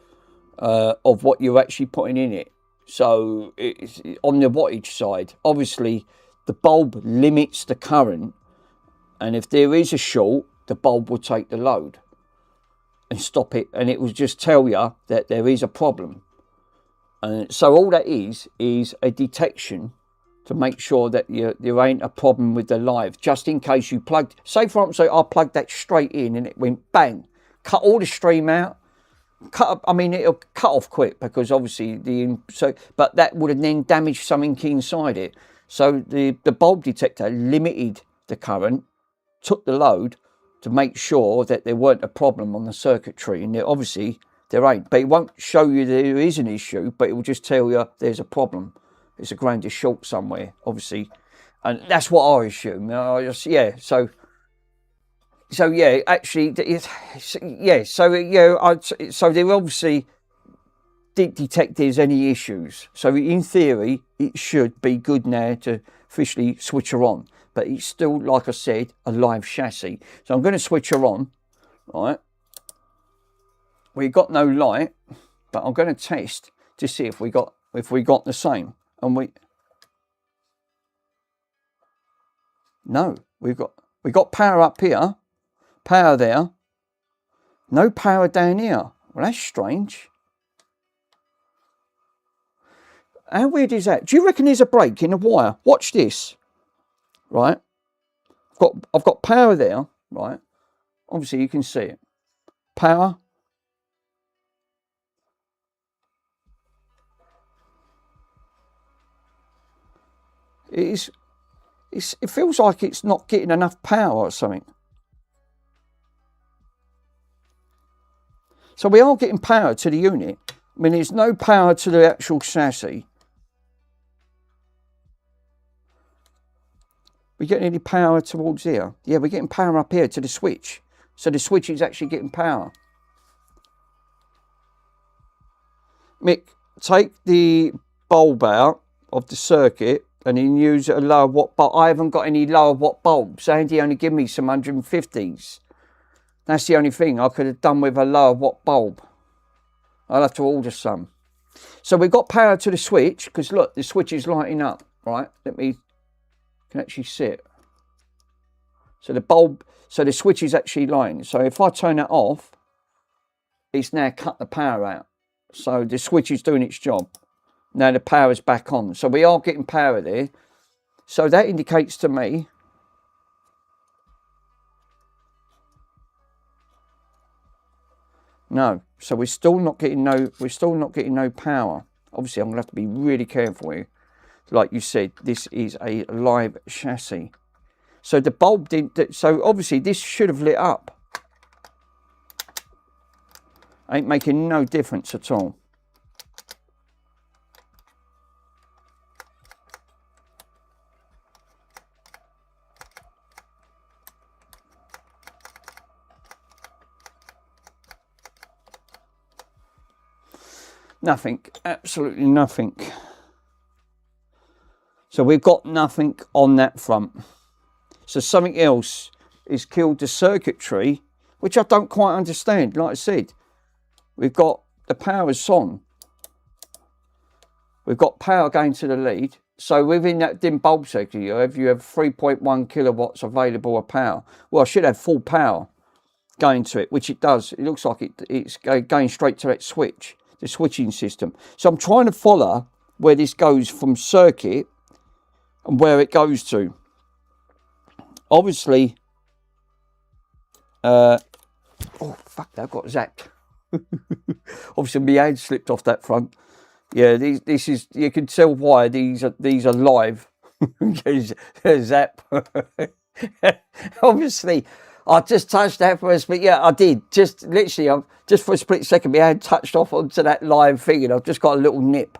of what you're actually putting in it. So it's on the wattage side, obviously the bulb limits the current, and if there is a short, the bulb will take the load and stop it, and it will just tell you that there is a problem. And so all that is a detection to make sure that there ain't a problem with the live, just in case you plugged, say for example, I plugged that straight in and it went bang, cut all the stream out, I mean, it'll cut off quick, because obviously but that would have then damaged something inside it. So the bulb detector limited the current, took the load, to make sure that there weren't a problem on the circuitry, and obviously there ain't. But it won't show you there is an issue, but it will just tell you there's a problem. It's a grounded short somewhere, obviously, and that's what I assume. Yeah, so yeah, actually, yeah, so yeah, so they obviously did detect there's any issues. So in theory, it should be good now officially switch her on. But it's still, like I said, a live chassis. So I'm going to switch her on, right? We've got no light, but I'm going to test to see if we got the same. And no, we got power up here, power there, no power down here. Well, that's strange. How weird is that? Do you reckon there's a break in the wire? Watch this. Right, I've got power there, right? Obviously you can see it. Power. It feels like it's not getting enough power or something. So we are getting power to the unit. I mean, there's no power to the actual chassis. We getting any power towards here? Yeah, we're getting power up here to the switch. So the switch is actually getting power. Mick, take the bulb out of the circuit and then use a lower watt bulb. I haven't got any lower watt bulbs. Andy only give me some 150s. That's the only thing I could have done with a lower watt bulb. I'll have to order some. So we've got power to the switch, because look, the switch is lighting up, right? Let me... can actually see it. So the switch is actually lighting. So if I turn that off, it's now cut the power out. So the switch is doing its job. Now the power is back on. So we are getting power there. So that indicates to me no. So we're still not getting no power. Obviously I'm gonna have to be really careful here. Like you said, this is a live chassis. So the bulb didn't, so obviously this should have lit up. Ain't making no difference at all. Nothing, absolutely nothing. So we've got nothing on that front. So something else is killed the circuitry, which I don't quite understand. Like I said, we've got the power's on. We've got power going to the lead. So within that dim bulb circuit you have 3.1 kilowatts available of power. Well, I should have full power going to it, which it does. It looks like it's going straight to that switch, the switching system. So I'm trying to follow where this goes from circuit and where it goes to. Obviously, oh fuck, I've got zapped. Obviously, my hand slipped off that front. Yeah, this is, you can tell why these are live. Zap. Obviously, I just touched that for a split. Yeah, I did. Just literally, just for a split second, my hand touched off onto that live thing, and I've just got a little nip.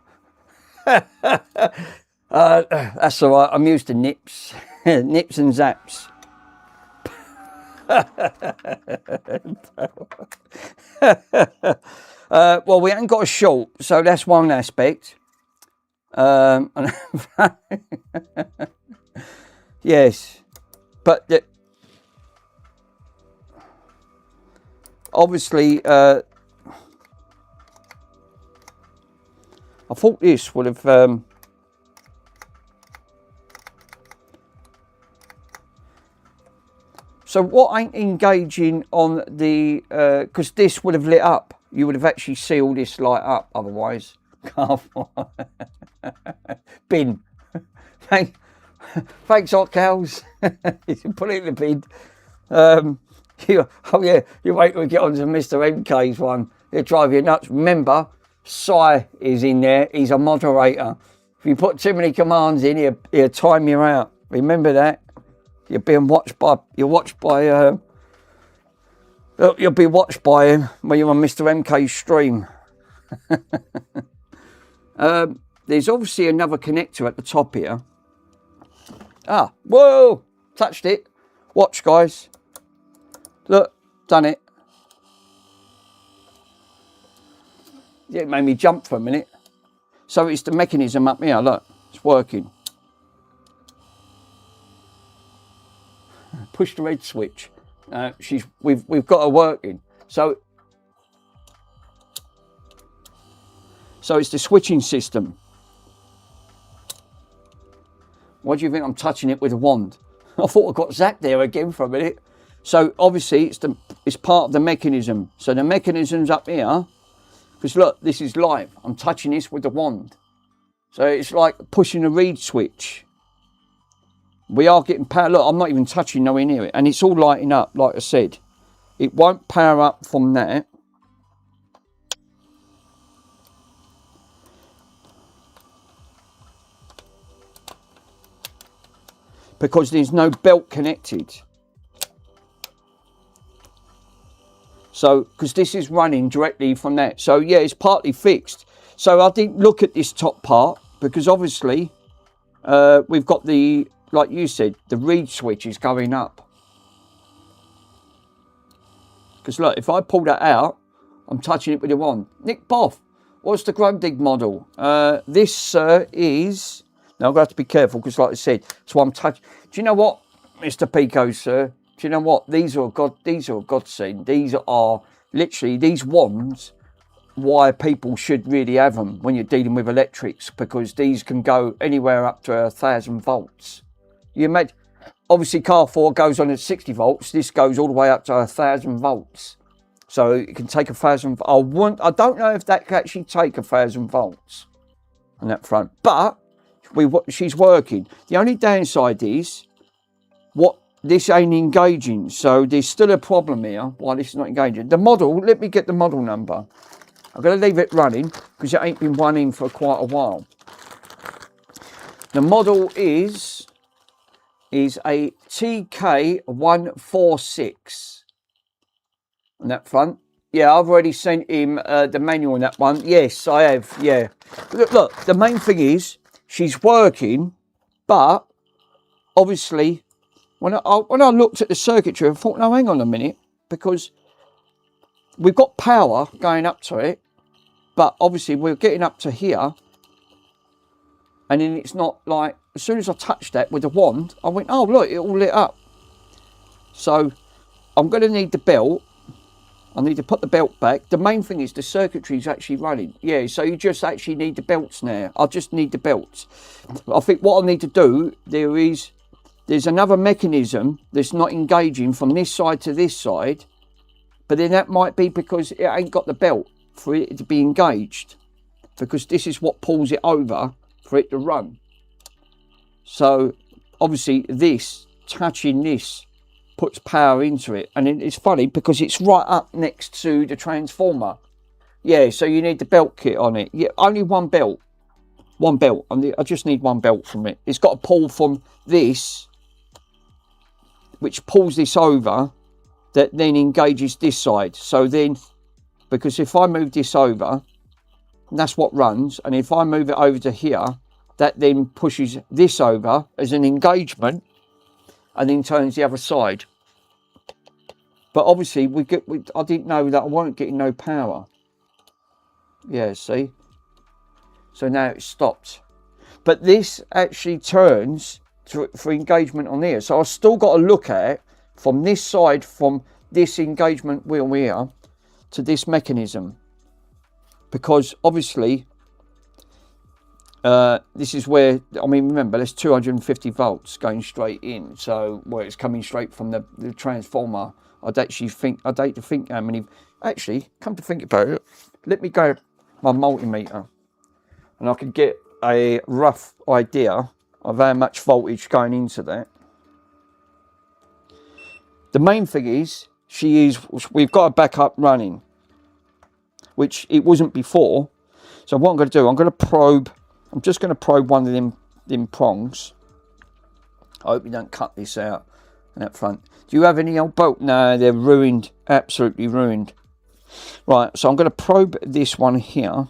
That's all right. I'm used to nips. Nips and zaps. Well, we haven't got a short, so that's one aspect. Yes, but obviously, I thought this would have. So what ain't engaging on the, because this would have lit up. You would have actually see all this light up otherwise. Bin. Thanks, hot cows. Put it in the bin. Oh yeah, you wait till we get on to Mr. MK's one. He'll drive you nuts. Remember, Si is in there. He's a moderator. If you put too many commands in, he'll time you out. Remember that. You're being watched by, you'll be watched by him when you're on Mr. MK's stream. There's obviously another connector at the top here. Ah, whoa, touched it. Watch, guys. Look, done it. Yeah, it made me jump for a minute. So it's the mechanism up here, look, it's working. Push the red switch. We've got her working. So it's the switching system. Why do you think I'm touching it with a wand? I thought I got zapped there again for a minute. So obviously it's part of the mechanism. So the mechanism's up here. Because look, this is live. I'm touching this with the wand. So it's like pushing a reed switch. We are getting power. Look, I'm not even touching nowhere near it. And it's all lighting up, like I said. It won't power up from that. Because there's no belt connected. So, because this is running directly from that. So, yeah, it's partly fixed. So, I didn't look at this top part. Because obviously, we've got the, like you said, the reed switch is going up. Because look, if I pull that out, I'm touching it with a wand. Nick Boff, what's the Grundig model? This is... Now, I've got to be careful because, like I said, so I'm touching... Do you know what, Mr. Pico, sir? Do you know what? These are a godsend. These are literally, these wands, why people should really have them when you're dealing with electrics, because these can go anywhere up to 1,000 volts. You imagine, obviously car 4 goes on at 60 volts. This goes all the way up to 1,000 volts. So it can take 1,000. I don't know if that can actually take 1,000 volts on that front, but she's working. The only downside is this ain't engaging, so there's still a problem here why this is not engaging. The model, let me get the model number. I'm going to leave it running because it ain't been running for quite a while. The model is a TK146 on that front. Yeah, I've already sent him the manual on that one. Yes, I have, yeah. Look, the main thing is she's working, but obviously when I looked at the circuitry, I thought, no, hang on a minute, because we've got power going up to it, but obviously we're getting up to here, and then it's not like, as soon as I touched that with the wand, I went, oh look, it all lit up. So I'm going to need the belt. I need to put the belt back. The main thing is the circuitry is actually running. Yeah, so you just actually need the belts now. I just need the belts. I think what I need to do, there's another mechanism that's not engaging from this side to this side, but then that might be because it ain't got the belt for it to be engaged, because this is what pulls it over for it to run. So obviously this, touching this, puts power into it, and it's funny because it's right up next to the transformer. Yeah, so you need the belt kit on it. Yeah, only one belt. I just need one belt from it. It's got to pull from this, which pulls this over, that then engages this side. So then, because if I move this over, that's what runs, and if I move it over to here, that then pushes this over as an engagement, and then turns the other side. But obviously, I didn't know that I weren't getting no power. Yeah, see? So now it's stopped. But this actually turns for engagement on here. So I've still got to look at it from this side, from this engagement wheel here to this mechanism. Because obviously, this is where, I mean, remember, there's 250 volts going straight in. So where it's coming straight from the transformer. I'd hate to think how many, actually, come to think about it, let me go my multimeter and I can get a rough idea of how much voltage going into that. The main thing is, we've got a backup running, which it wasn't before. So what I'm going to do, I'm just going to probe one of them prongs. I hope you don't cut this out in that front. Do you have any old bolt? No, they're ruined, absolutely ruined. Right, so I'm going to probe this one here.